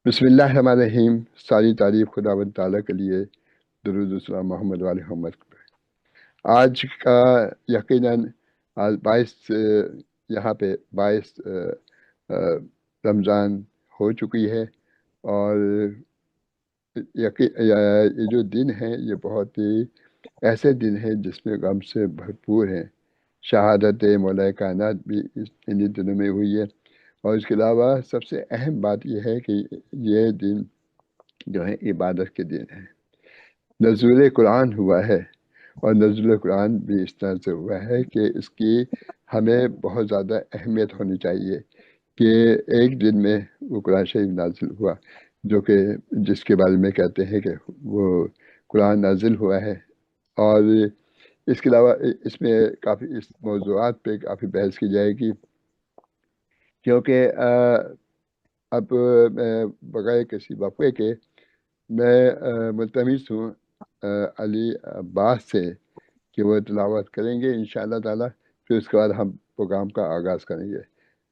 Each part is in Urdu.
بسم اللہ الرحمن الرحیم۔ ساری تعریف خداوند تعالیٰ کے لیے، درود و سلام محمد وعلی محمد پہ۔ آج کا یقیناً آج 22 یہاں پہ 22 رمضان ہو چکی ہے، اور یہ جو دن ہے یہ بہت ہی ایسے دن ہیں جس میں غم سے بھرپور ہیں۔ شہادت مولا کائنات بھی انہی دنوں میں ہوئی ہے، اور اس کے علاوہ سب سے اہم بات یہ ہے کہ یہ دن جو ہے عبادت کے دن ہے۔ نزول قرآن ہوا ہے، اور نزول قرآن بھی اس طرح سے ہوا ہے کہ اس کی ہمیں بہت زیادہ اہمیت ہونی چاہیے کہ ایک دن میں وہ قرآن شریف نازل ہوا، جو کہ جس کے بارے میں کہتے ہیں کہ وہ قرآن نازل ہوا ہے۔ اور اس کے علاوہ اس میں کافی اس موضوعات پہ کافی بحث کی جائے گی، کیونکہ اب میں بغیر کسی وقفے کے میں ملتمس ہوں علی عباس سے کہ وہ تلاوت کریں گے انشاءاللہ تعالی، پھر اس کے بعد ہم پروگرام کا آغاز کریں گے۔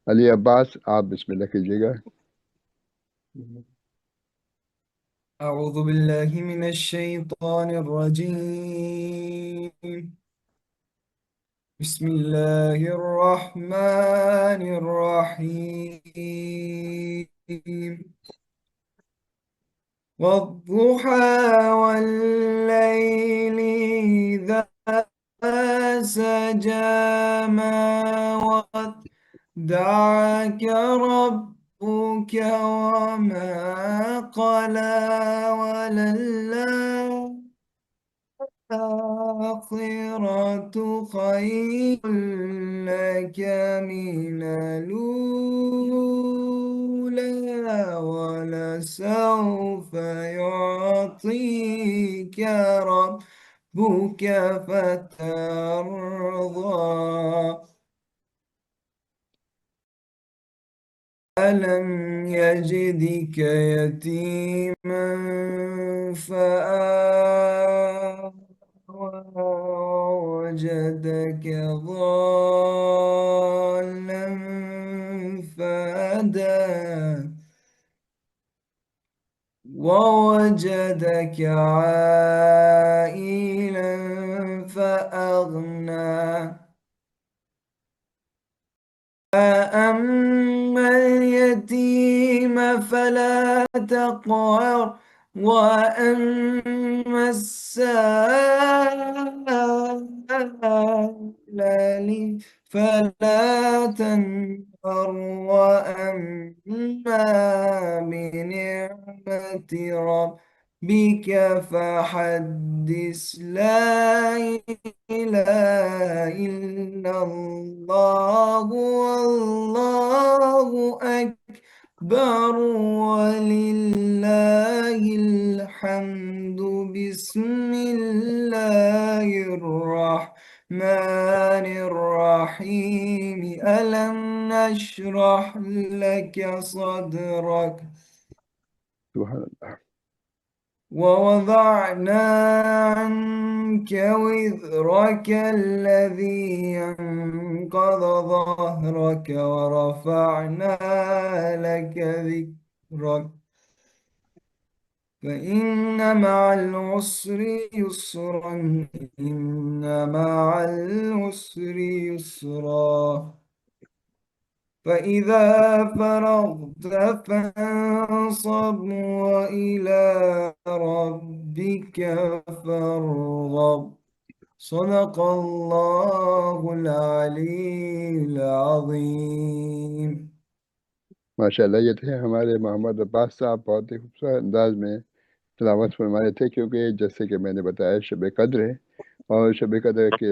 علی عباس، آپ بسم اللہ کیجیے گا۔ أعوذ بالله من الشيطان الرجيم. بسم الله الرحمن الرحيم. والضحى والليل إذا سجى ما ودعك ربك وما قلى وللآخرة خير لك من الأولى ولسوف يعطيك ربك فترضى ألم يجدك يتيما فآوى ووجدك ضالا فهدى ووجدك عائلا فأغنى فأما اليتيم فلا تقهر وأما السائل فلا تنهر وأما بنعمة ربك فحدث لا إله إلا الله والله أكبر ولله الحمد. بسم الله الرحمن الرحيم. ألم نشرح لك صدرك سبحان اللہ۔ ووضعنا عنك وزرك الذي أنقض ظهرك ورفعنا لك ذكرك فإن مع العسر يسرا إن مع العسر يسرا فإذا فرغت فانصب وإلى ربك فارغب. صدق الله العلي العظيم. ماشاء اللہ، یہ تھے ہمارے محمد عباس صاحب، بہت ہی خوبصورت انداز میں تلاوت فرمائے تھے، کیونکہ جیسے کہ میں نے بتایا شب قدر ہے، اور شب قدر کے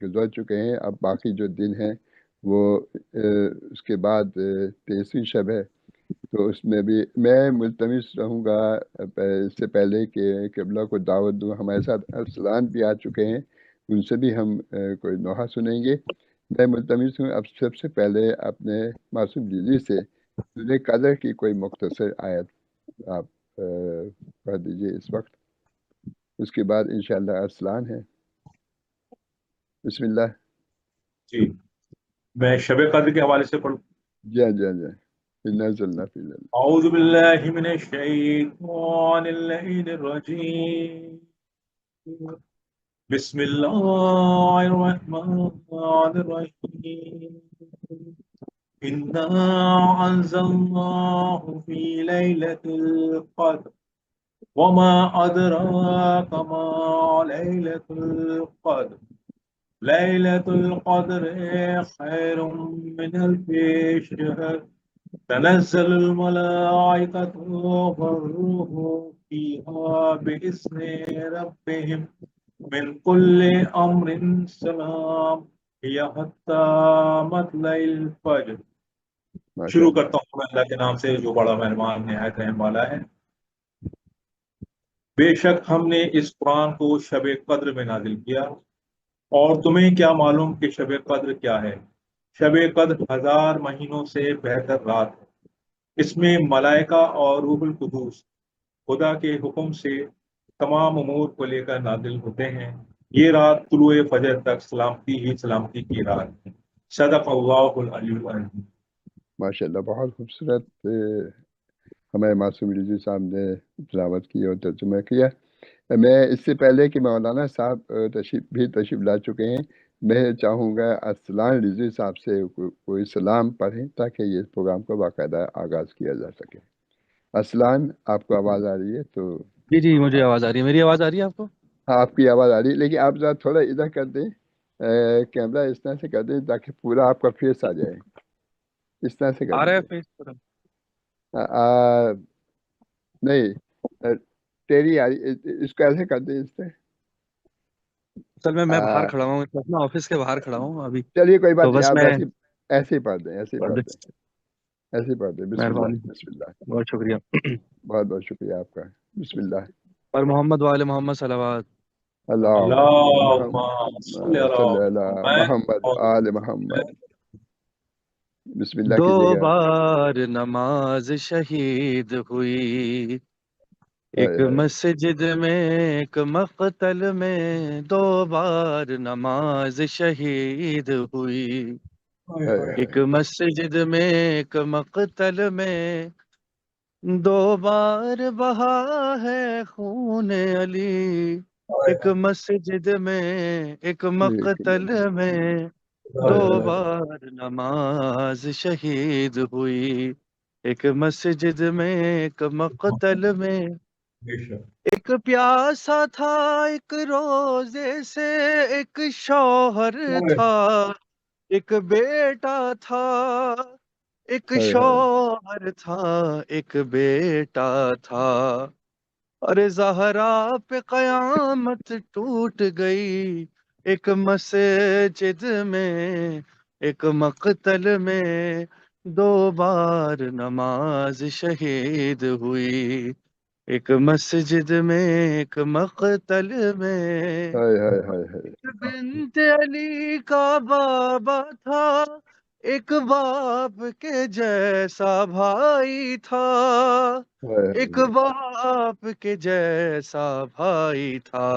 گزر چکے ہیں۔ اب باقی جو دن ہیں وہ اس کے بعد 23ویں شب ہے، تو اس میں بھی میں ملتمس رہوں گا اس سے پہلے کہ قبلہ کو دعوت دوں۔ ہمارے ساتھ ارسلان بھی آ چکے ہیں، ان سے بھی ہم کوئی نوحہ سنیں گے۔ میں ملتمس ہوں اب سب سے پہلے اپنے معصوم جیجی سے سورہ قدر کی کوئی مختصر آیت آپ پڑھ دیجیے اس وقت، اس کے بعد انشاءاللہ ارسلان ہے۔ بسم اللہ۔ جی، میں شب قدر کے حوالے سے پڑھوں؟ جی ہاں، جی ہاں، جی ہاں، إنا زلنا في ليلة. أعوذ بالله من الشيطان اللعين الرجيم. بسم الله الرحمن الرحيم. إنا أنزلناه في ليلة القدر وما أدراك ما ليلة القدر. ليلة القدر خير من ألف شهر. تنزل الملائكة والروح فيها بإذن ربهم من كل أمر سلام هي حتى مطلع الفجر. ما شاء شروع الله. کرتا ہوں میں اللہ کے نام سے جو بڑا مہربان نہایت رحم والا ہے۔ بے شک ہم نے اس قرآن کو شب قدر میں نازل کیا، اور تمہیں کیا معلوم کہ شب قدر کیا ہے؟ شب قدر 1000 مہینوں سے بہتر رات ہے۔ اس میں ملائکہ اور روح القدس خدا کے حکم سے تمام امور کو لے کر نازل ہوتے ہیں۔ یہ رات طلوع فجر تک سلامتی ہی سلامتی کی رات ہے۔ صدق اللہ العلی العظیم۔ ماشاء اللہ، بہت خوبصورت ہمارے معصوم رضوی صاحب نے تلاوت کی اور ترجمہ کیا۔ میں اس سے پہلے کہ مولانا صاحب تشریف لا چکے ہیں، میں چاہوں گا اسلان رضوی صاحب سے کوئی سلام پڑھیں تاکہ یہ پروگرام کو باقاعدہ آغاز کیا جا سکے۔ اسلان، آپ کو آواز آ رہی ہے؟ تو جی مجھے آواز آ رہی ہے۔ میری آواز آ رہی ہے آپ کو؟ ہاں، آپ کی آواز آ رہی ہے، لیکن آپ ذرا تھوڑا ادھر کر دیں، کیمرہ اس طرح سے کر دیں تاکہ پورا آپ کا فیس آ جائے، اس طرح سے کر آ رہا ہے دیجیے۔ فیس پر؟ نہیں، تیری آ رہی، اس کو ایسے کر دیں، اس سے۔ اصل میں باہر کھڑا ہوں، اپنا آفس کے باہر کھڑا ہوں ابھی، چلیے کوئی بات تو نہیں، بس آپ میں ایسے ہی پڑھ دیں، ایسے ہی پڑھ دیں، ایسے ہی پڑھ دیں۔ بسم اللہ، مہربانی، بسم اللہ۔ بہت شکریہ۔ بہت بہت شکریہ آپ کا۔ بسم اللہ۔ اور محمد وآل محمد صلوات۔ اللہم اللہم صلی صلی علی علی محمد آل محمد۔ بسم اللہ دو کیجیے گا۔ بار نماز شہید ہوئی، ایک ہائے مسجد میں ایک مقتل میں، دو بار نماز شہید ہوئی، ہائے ایک مسجد میں ایک مقتل میں، دو بار بہا ہے خون علی، ایک مسجد میں ایک مقتل میں، دو بار نماز شہید ہوئی، ایک مسجد میں ایک مقتل میں، ایک پیاسا تھا ایک روزے سے، ایک شوہر تھا ایک بیٹا تھا، ایک شوہر تھا ایک بیٹا تھا، ارے زہرا پہ قیامت ٹوٹ گئی، ایک مسجد میں ایک مقتل میں، دو بار نماز شہید ہوئی، ایک مسجد میں ایک مقتل میں، ایک بنت علی کا بابا تھا، ایک باپ کے جیسا بھائی تھا، ایک باپ کے جیسا بھائی تھا،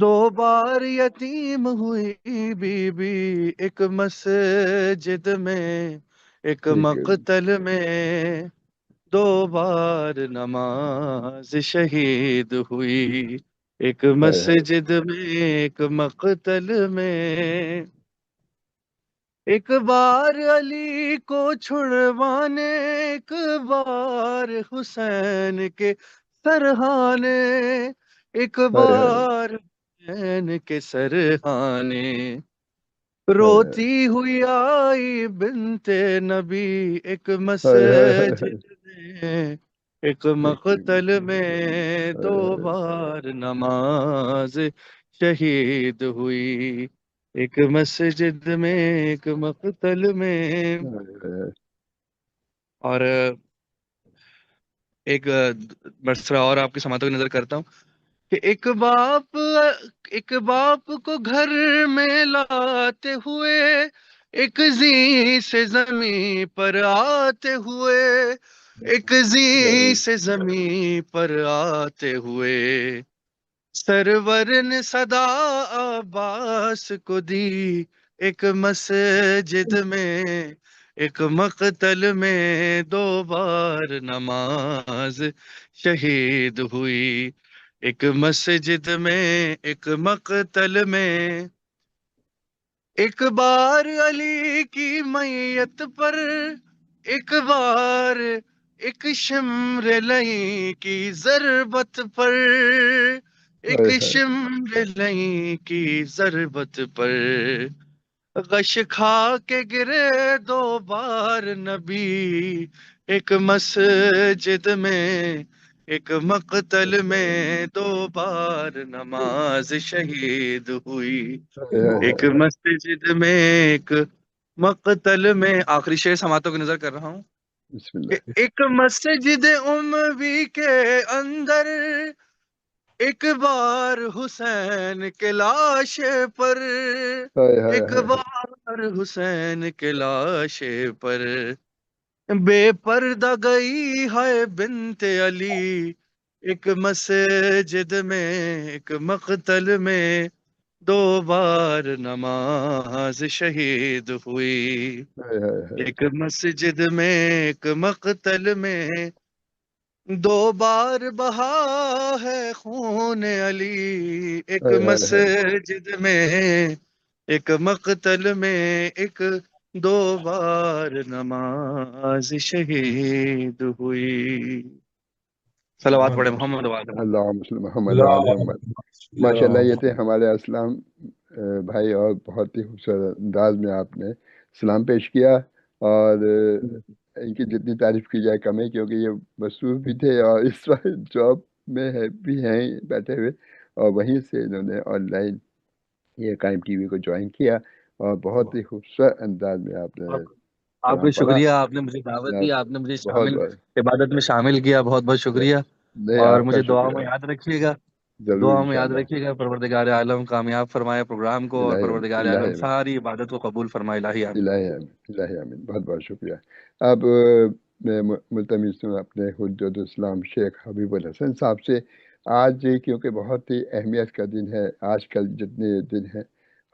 دو بار یتیم ہوئی بی بی، ایک مسجد میں ایک مقتل میں، دو بار نماز شہید ہوئی، ایک مسجد میں ایک مقتل میں، ایک بار علی کو چھڑوانے، ایک بار حسین کے سرہانے، ایک بار حسین کے سرہانے، روتی ہوئی آئی بنت نبی، ایک مسجد میں ایک مقتل میں، دو بار نماز شہید ہوئی، ایک مسجد میں ایک مقتل میں۔ اور ایک مسئلہ اور آپ کی سماعتوں کی نظر کرتا ہوں کہ ایک باپ کو گھر میں لاتے ہوئے، ایک زی سے زمین پر آتے ہوئے، ایک زی سے زمین پر آتے ہوئے، سرور نے صدا عباس کو دی، ایک مسجد میں ایک مقتل میں 2 بار نماز شہید ہوئی، ایک مسجد میں ایک مقتل میں، ایک بار علی کی میت پر، ایک بار ایک شمر لئی کی ضربت پر، ایک ہائے ہائے شمر لئی کی ضربت پر، غش کھا کے گرے 2 بار نبی، ایک مسجد میں ایک مقتل میں 2 بار نماز شہید ہوئی، ہائے ہائے ایک ہائے۔ مسجد میں ایک مقتل میں۔ آخری شعر سماعتوں کی نظر کر رہا ہوں بسم کہ اللہ۔ ایک مسجد اموی کے اندر، ایک بار حسین کے لاش پر، ہائے ہائے ایک ہائے۔ بار حسین کے لاش پر، بے پردہ گئی ہے بنت علی، ایک مسجد میں ایک مقتل میں 2 بار نماز شہید ہوئی، ہائے ہائے ہائے۔ ایک مسجد میں ایک مقتل میں 2 بار بہا ہے خون علی، ایک ہائے ہائے ہائے۔ مسجد میں ایک مقتل میں ایک 2 بار نماز شہید ہوئی۔ صلوات پڑھے محمد وعلى اللہم صلی محمد و آل محمد۔ ماشاء اللہ، یہ تھے ہمارے اسلام بھائی، اور بہت ہی خوبصورت انداز میں آپ نے سلام پیش کیا، اور ان کی جتنی تعریف کی جائے کم ہے، کیونکہ یہ مصروف بھی تھے اور اس وقت جاب میں بھی ہیں بیٹھے ہوئے، اور وہیں سے انہوں نے آن لائن یہ قائم ٹی وی کو جوائن کیا، اور بہت ہی خوبصورت انداز میں آپ نے آپ کلام بھی پڑھا۔ شکریہ، آپ نے مجھے دعوت دی، آپ نے مجھے بہت شامل بہت عبادت میں شامل کیا، بہت بہت شکریہ، نہیں، اور آپ کا مجھے دعا میں شکریہ، یاد رکھیے گا، ضرور دعا میں یاد انشاءاللہ۔ رکھیے گا۔ پروردگار عالم کامیاب فرمائے پروگرام کو، اور الہی پروردگار عالم الہی میں، ساری عبادت کو قبول فرمائے، الہی آمین۔ الہی آمین، الہی آمین، بہت بہت شکریہ۔ اب میں ملتمس ہوں اپنے حجت الاسلام شیخ حبیب الحسن صاحب سے، آج کیونکہ بہت ہی اہمیت کا دن ہے، آج کل جتنے دن ہیں،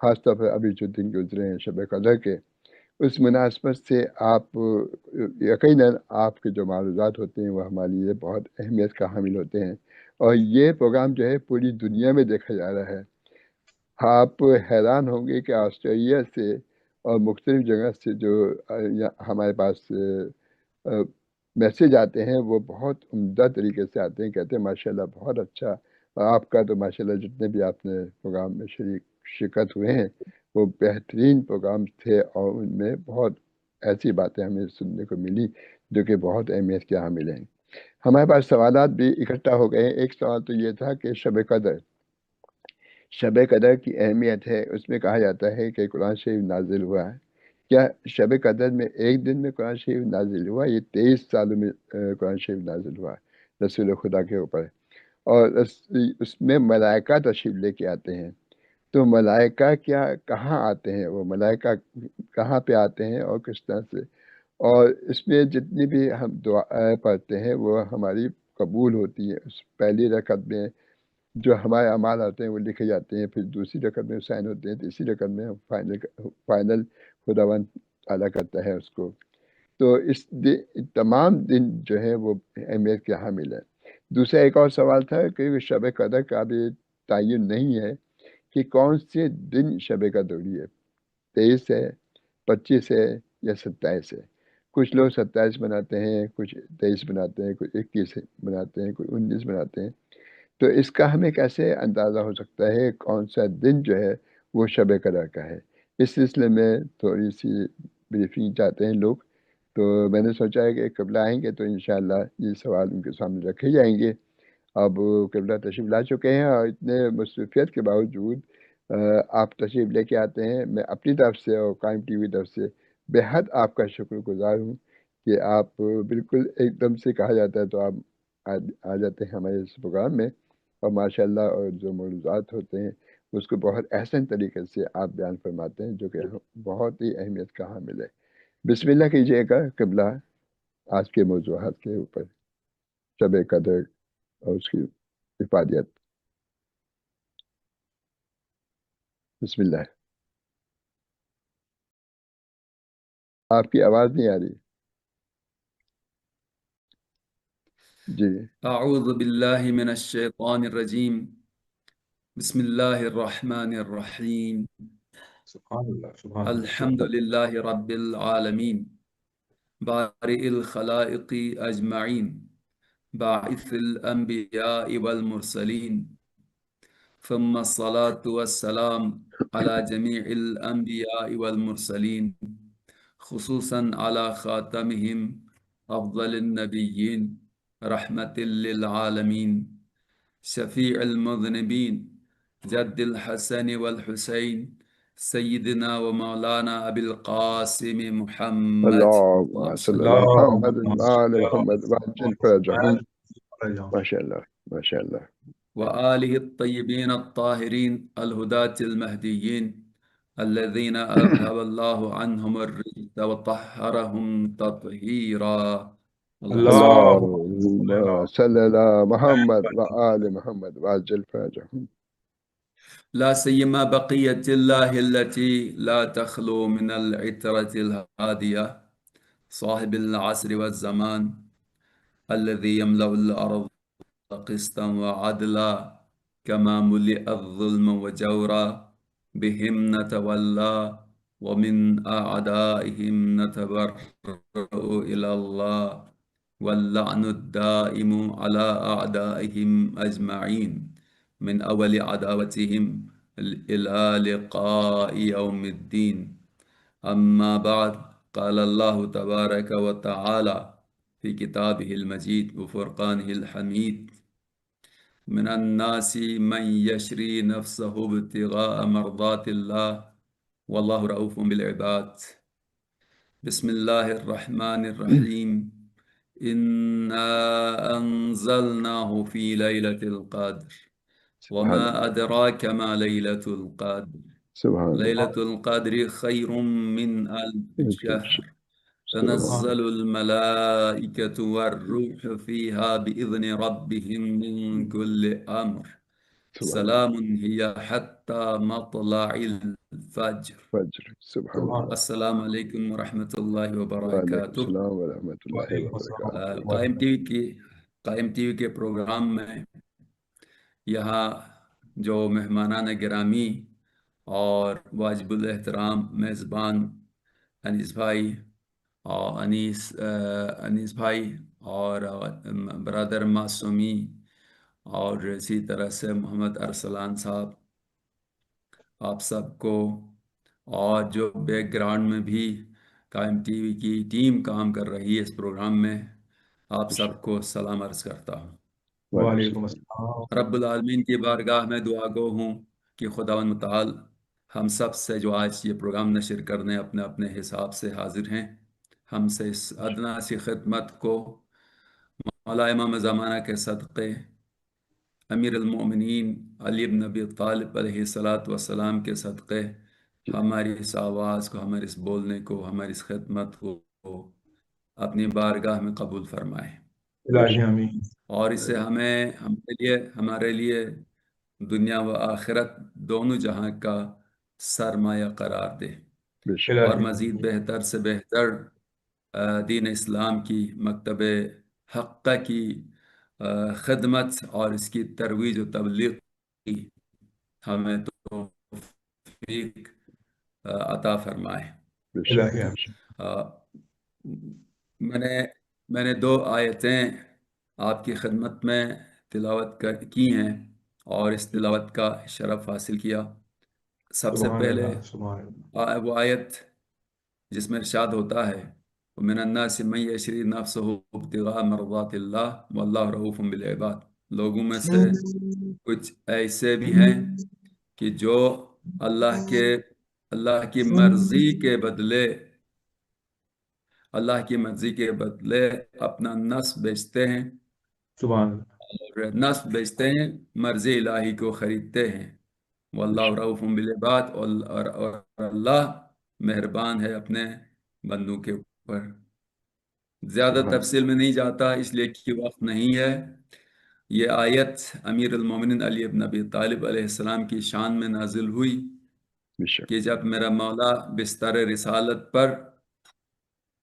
خاص طور پر ابھی جو دن گزرے ہیں شب قدر کے، اس مناسبت سے آپ یقیناً آپ کے جو معروضات ہوتے ہیں وہ ہمارے لیے بہت اہمیت کا حامل ہوتے ہیں، اور یہ پروگرام جو ہے پوری دنیا میں دیکھا جا رہا ہے۔ آپ حیران ہوں گے کہ آسٹریلیا سے اور مختلف جگہ سے جو ہمارے پاس میسیج آتے ہیں، وہ بہت عمدہ طریقے سے آتے ہیں، کہتے ہیں ماشاءاللہ بہت اچھا، اور آپ کا تو ماشاءاللہ جتنے بھی آپ نے پروگرام میں شرکت ہوئے ہیں وہ بہترین پروگرام تھے، اور ان میں بہت ایسی باتیں ہمیں سننے کو ملی جو کہ بہت اہمیت کے حامل ہیں۔ ہمارے پاس سوالات بھی اکٹھا ہو گئے ہیں۔ ایک سوال تو یہ تھا کہ شب قدر کی اہمیت ہے، اس میں کہا جاتا ہے کہ قرآن شریف نازل ہوا ہے، کیا شب قدر میں ایک دن میں قرآن شریف نازل ہوا؟ یہ 23 سالوں میں قرآن شریف نازل ہوا ہے رسول خدا کے اوپر، اور اس میں ملائکہ تشریف لے کے آتے ہیں۔ تو ملائکہ کہاں آتے ہیں؟ وہ ملائکہ کہاں پہ آتے ہیں اور کس طرح سے؟ اور اس میں جتنی بھی ہم دعائیں پڑھتے ہیں وہ ہماری قبول ہوتی ہیں۔ اس پہلی رکعت میں جو ہمارے اعمال آتے ہیں وہ لکھے جاتے ہیں، پھر دوسری رکعت میں سائن ہوتے ہیں، تیسری رکعت میں ہم فائنل خداوند اعلیٰ کرتا ہے اس کو۔ تو اس تمام دن جو ہے وہ اہمیت کے حامل ہے۔ دوسرا ایک اور سوال تھا کہ شب قدر کا بھی تعین نہیں ہے کہ کون سے دن شب قدر ہوئی ہے، 23 ہے، 25 ہے، یا 27 ہے۔ کچھ لوگ 27 بناتے ہیں، کچھ 23 بناتے ہیں، کچھ 21 بناتے ہیں، کچھ 19 بناتے ہیں۔ تو اس کا ہمیں کیسے اندازہ ہو سکتا ہے کون سا دن جو ہے وہ شب قدر کا ہے؟ اس سلسلے میں تھوڑی سی بریفنگ چاہتے ہیں لوگ، تو میں نے سوچا ہے کہ قبلہ آئیں گے تو انشاءاللہ یہ سوال ان کے سامنے رکھے جائیں گے۔ اب قبلہ تشریف لا چکے ہیں، اور اتنے مصروفیت کے باوجود آپ تشریف لے کے آتے ہیں۔ میں اپنی طرف سے اور قائم ٹی وی طرف سے بے حد آپ کا شکر گزار ہوں کہ آپ بالکل ایک دم سے کہا جاتا ہے تو آپ آ جاتے ہیں ہمارے اس پروگرام میں، اور ماشاءاللہ اور جو موضوعات ہوتے ہیں اس کو بہت احسن طریقے سے آپ بیان فرماتے ہیں، جو کہ بہت ہی اہمیت کا حامل ہے۔ بسم اللہ کیجیے گا قبلہ آج کے موضوعات کے اوپر، شب قدر اور اس کی افادیت۔ بسم اللہ۔ آپ کی آواز نہیں آ رہی جی اعوذ باللہ من الشیطان الرجیم بسم اللہ الرحمن الرحیم سبحان اللہ سبحان اللہ الحمد للہ رب العالمین بارئ الخلائق اجمعین باعث الانبیاء والمرسلین ثم الصلاة والسلام على جميع الانبیاء والمرسلین خصوصا على خاتمهم افضل النبیین رحمت للعالمین شفیع المذنبین جد الحسن والحسین سیدنا و مولانا ابی القاسم محمد اللهم صل على محمد وآل محمد وعجل فرجهم اللہ ما شاء الله ما شاء الله وآلہ الطیبین الطاہرین الہداة المہدیین الذین اذهب اللہ عنہم الرجس وطہرہم تطہیرا اللهم صل على محمد وآل محمد وعجل فرجهم لا سيما بقية الله التي لا تخلو من العترة الهادية صاحب العصر والزمان الذي يملأ الأرض قسطا وعدلا كما ملئ الظلم وجورا بهم نتولى ومن أعدائهم نتبرأ إلى الله واللعن الدائم على أعدائهم أجمعين من أول عداوتهم إلى لقاء يوم الدين أما بعد قال الله تبارك وتعالى في كتابه المجيد وفرقانه الحميد من الناس من يشري نفسه ابتغاء مرضات الله والله رؤوف بالعباد بسم الله الرحمن الرحيم إنا أنزلناه في ليلة القدر وما أدراك ما ليلة القدر سبحان الله ليلة القدر خير من ألف شهر تنزل الملائكة والروح فيها بإذن ربهم من كل أمر سلام هي حتى مطلع الفجر فجر سبحان الله السلام علیکم ورحمۃ اللہ وعلیکم وبرکاتہ السلام ورحمۃ اللہ وبرکاتہ قائم ٹی وی کے پروگرام میں یہاں جو مہمانان گرامی اور واجب الاحترام میزبان انیس بھائی اور انیس بھائی اور برادر معصومی اور اسی طرح سے محمد ارسلان صاحب آپ سب کو اور جو بیک گراؤنڈ میں بھی قائم ٹی وی کی ٹیم کام کر رہی ہے اس پروگرام میں آپ سب کو سلام عرض کرتا ہوں وعلیکم السلام رب العالمین کی بارگاہ میں دعا گو ہوں کہ خداوند متعال ہم سب سے جو آج یہ پروگرام نشر کرنے اپنے اپنے حساب سے حاضر ہیں ہم سے اس ادنا سی خدمت کو مولا امام زمانہ کے صدقے امیر المؤمنین علی بن ابی طالب علیہ السلام کے صدقے ہماری اس آواز کو ہمارے اس بولنے کو ہماری اس خدمت کو اپنی بارگاہ میں قبول فرمائے الہی آمین اور اسے ہمارے لیے دنیا و آخرت دونوں جہاں کا سرمایہ قرار دے اور مزید بہتر سے بہتر دین اسلام کی مکتب حقہ کی خدمت اور اس کی ترویج و تبلیغ کی ہمیں توفیق عطا فرمائے الہی آمین میں نے 2 آیتیں آپ کی خدمت میں تلاوت کی ہیں اور اس تلاوت کا شرف حاصل کیا سب سے پہلے وہ آیت جس میں ارشاد ہوتا ہے وَمِنَ النَّاسِ مَن يَشْرِي نَفْسَهُ ابْتِغَاءَ مَرْضَاتِ اللَّهِ وَاللَّهُ رَءُوفٌ بِالْعِبَادِ لوگوں میں سے کچھ ایسے بھی ہیں کہ جو اللہ کی مرضی کے بدلے اپنا نفس بیچتے ہیں سبحان اور نفس بیچتے ہیں مرضی الہی کو خریدتے ہیں واللہ رؤوف بالعباد اور اللہ مہربان ہے اپنے بندوں کے اوپر زیادہ تفصیل میں نہیں جاتا اس لیے کہ وقت نہیں ہے یہ آیت امیر المومنین علی بن ابی طالب علیہ السلام کی شان میں نازل ہوئی کہ جب میرا مولا بستر رسالت پر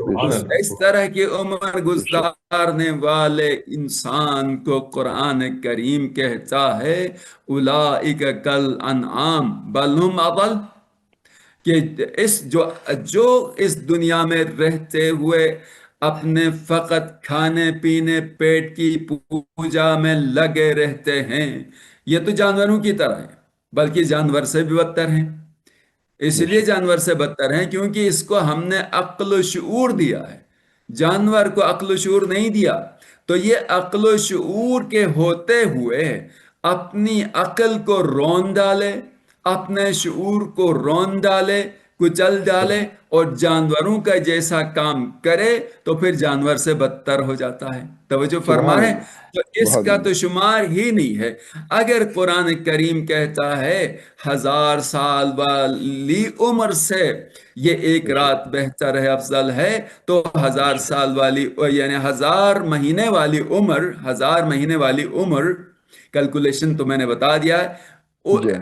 اس طرح کی عمر گزارنے والے انسان کو قرآن کریم کہتا ہے اولئک کالانعام بل ہم اضل، کہ جو اس دنیا میں رہتے ہوئے اپنے فقط کھانے پینے پیٹ کی پوجا میں لگے رہتے ہیں، یہ تو جانوروں کی طرح ہے، بلکہ جانور سے بھی بدتر ہیں۔ اس لیے جانور سے بدتر ہیں کیونکہ اس کو ہم نے عقل و شعور دیا ہے، جانور کو عقل و شعور نہیں دیا۔ تو یہ عقل و شعور کے ہوتے ہوئے اپنی عقل کو رون ڈالے، اپنے شعور کو رون ڈالے، کچل ڈالے اور جانوروں کا جیسا کام کرے تو پھر جانور سے بدتر ہو جاتا ہے۔ توجہ فرما رہے ہیں؟ تو اس کا تو شمار ہی نہیں ہے۔ اگر قرآن کریم کہتا ہے 1000 سال والی عمر سے یہ ایک رات بہتر ہے، افضل ہے، تو 1000 سال والی یعنی 1000 مہینے والی عمر، 1000 مہینے والی عمر کیلکولیشن تو میں نے بتا دیا ہے،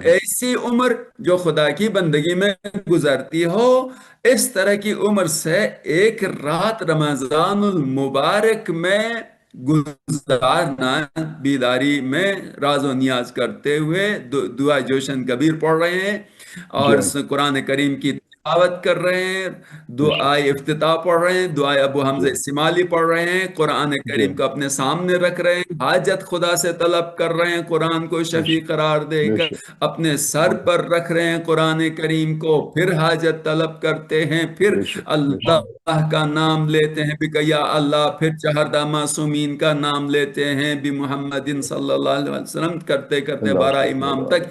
ایسی عمر جو خدا کی بندگی میں گزرتی ہو، اس طرح کی عمر سے ایک رات رمضان المبارک میں گزارنا، بیداری میں راز و نیاز کرتے ہوئے دعا جوشن کبیر پڑھ رہے ہیں اور قرآن کریم کی تلاوت کر رہے ہیں، دعائے افتتاح پڑھ رہے ہیں، دعائے ابو حمزہ سمالی پڑھ رہے ہیں، قرآن کریم کو اپنے سامنے رکھ رہے ہیں، حاجت خدا سے طلب کر رہے ہیں، قرآن کو شفیع قرار دے کر اپنے سر پر رکھ رہے ہیں قرآن کریم کو، پھر حاجت طلب کرتے ہیں، پھر اللہ کا نام لیتے ہیں بھی یا اللہ، پھر چہردہ معصومین کا نام لیتے ہیں بھی محمد صلی اللہ علیہ وسلم، کرتے کرتے 12 امام تک۔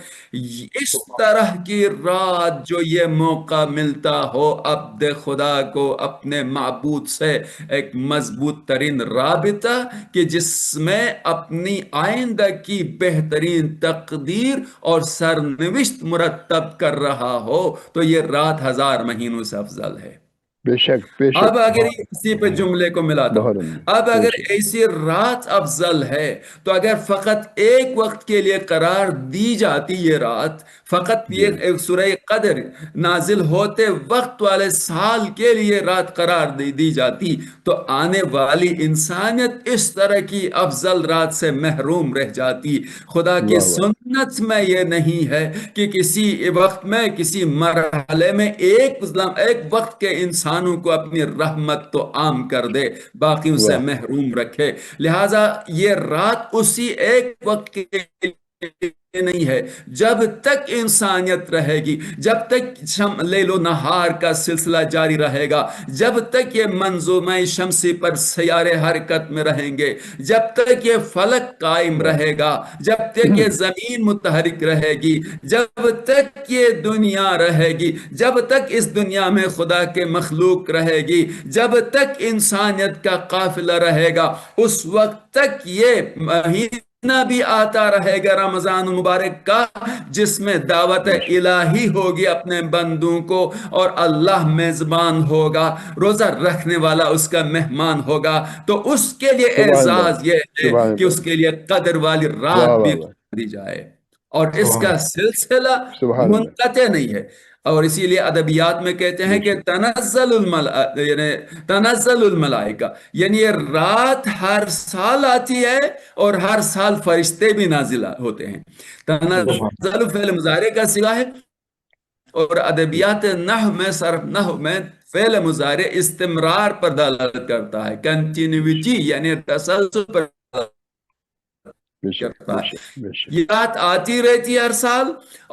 اس طرح کی رات جو یہ موقع ملتا ہو عبد خدا کو اپنے معبود سے ایک مضبوط ترین رابطہ، کہ جس میں اپنی آئندہ کی بہترین تقدیر اور سرنوشت مرتب کر رہا ہو، تو یہ رات 1000 مہینوں سے افضل ہے۔ بے شک بے شک۔ اب اگر اسی پہ جملے کو ملاتا ہوں، اب اگر ایسی رات افضل ہے تو اگر فقط ایک وقت کے لیے قرار دی جاتی یہ رات، فقط یہ سورہ قدر نازل ہوتے وقت والے سال کے لیے رات قرار دی جاتی، تو آنے والی انسانیت اس طرح کی افضل رات سے محروم رہ جاتی۔ خدا کی سنت میں یہ نہیں ہے کہ کسی وقت میں، کسی مرحلے میں ایک وقت کے انسانوں کو اپنی رحمت تو عام کر دے، باقی اسے محروم رکھے۔ لہٰذا یہ رات اسی ایک وقت کے نہیں ہے، جب تک انسانیت رہے گی، جب تک لیل و نہار کا سلسلہ جاری رہے گا، جب تک یہ منظومہ شمسی پر سیارے حرکت میں رہیں گے، جب تک یہ فلک قائم رہے گا، جب تک یہ زمین متحرک رہے گی، جب تک یہ دنیا رہے گی، جب تک اس دنیا میں خدا کے مخلوق رہے گی، جب تک انسانیت کا قافلہ رہے گا، اس وقت تک یہ مہینہ بھی آتا رہے گا رمضان مبارک کا، جس میں دعوت الہی ہوگی اپنے بندوں کو، اور اللہ میزبان ہوگا، روزہ رکھنے والا اس کا مہمان ہوگا۔ تو اس کے لیے اعزاز یہ ہے کہ اس کے لیے قدر والی رات بھی دی جائے، اور اس کا سلسلہ منقطع نہیں ہے۔ اور اسی لیے ادبیات میں کہتے ہیں کہ تنزل الملائکہ، یعنی یہ رات ہر سال آتی ہے اور ہر سال فرشتے بھی نازل ہوتے ہیں۔ تنزل فعل مضارع کا صیغہ ہے، اور ادبیات نحو میں، صرف نحو میں فعل مضارع استمرار پر دلالت کرتا ہے، کنٹینیوٹی یعنی تسلسل پر کرتا ہے۔ یہ رات آتی رہتی ہر سال،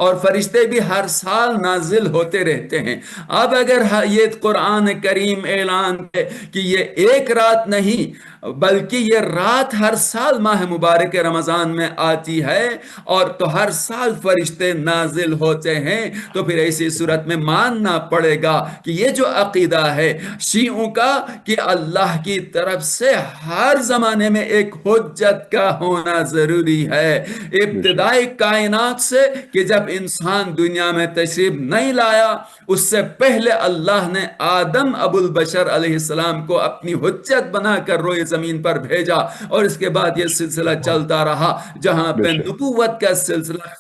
اور فرشتے بھی ہر سال نازل ہوتے رہتے ہیں۔ اب اگر یہ قرآن کریم اعلان ہے کہ یہ ایک رات نہیں بلکہ یہ رات ہر سال ماہ مبارک رمضان میں آتی ہے، اور تو ہر سال فرشتے نازل ہوتے ہیں، تو پھر ایسی صورت میں ماننا پڑے گا کہ یہ جو عقیدہ ہے شیعوں کا کہ اللہ کی طرف سے ہر زمانے میں ایک حجت کا ہونا ضروری ہے، ابتدائی کائنات سے، کہ جب انسان دنیا میں تشریف نہیں لایا، اس سے پہلے اللہ نے آدم ابو البشر علیہ السلام کو اپنی حجت بنا کر روئے زمین پر بھیجا، اور اس کے بعد یہ سلسلہ چلتا رہا، جہاں پہ نبوت کا سلسلہ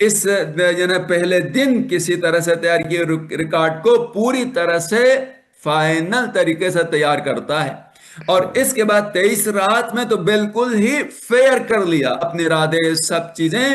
اس پہلے دن کسی طرح سے تیار کیے ریکارڈ کو پوری طرح سے فائنل طریقے سے تیار کرتا ہے، اور اس کے بعد 23 رات میں تو بالکل ہی فیئر کر لیا اپنے ارادے، سب چیزیں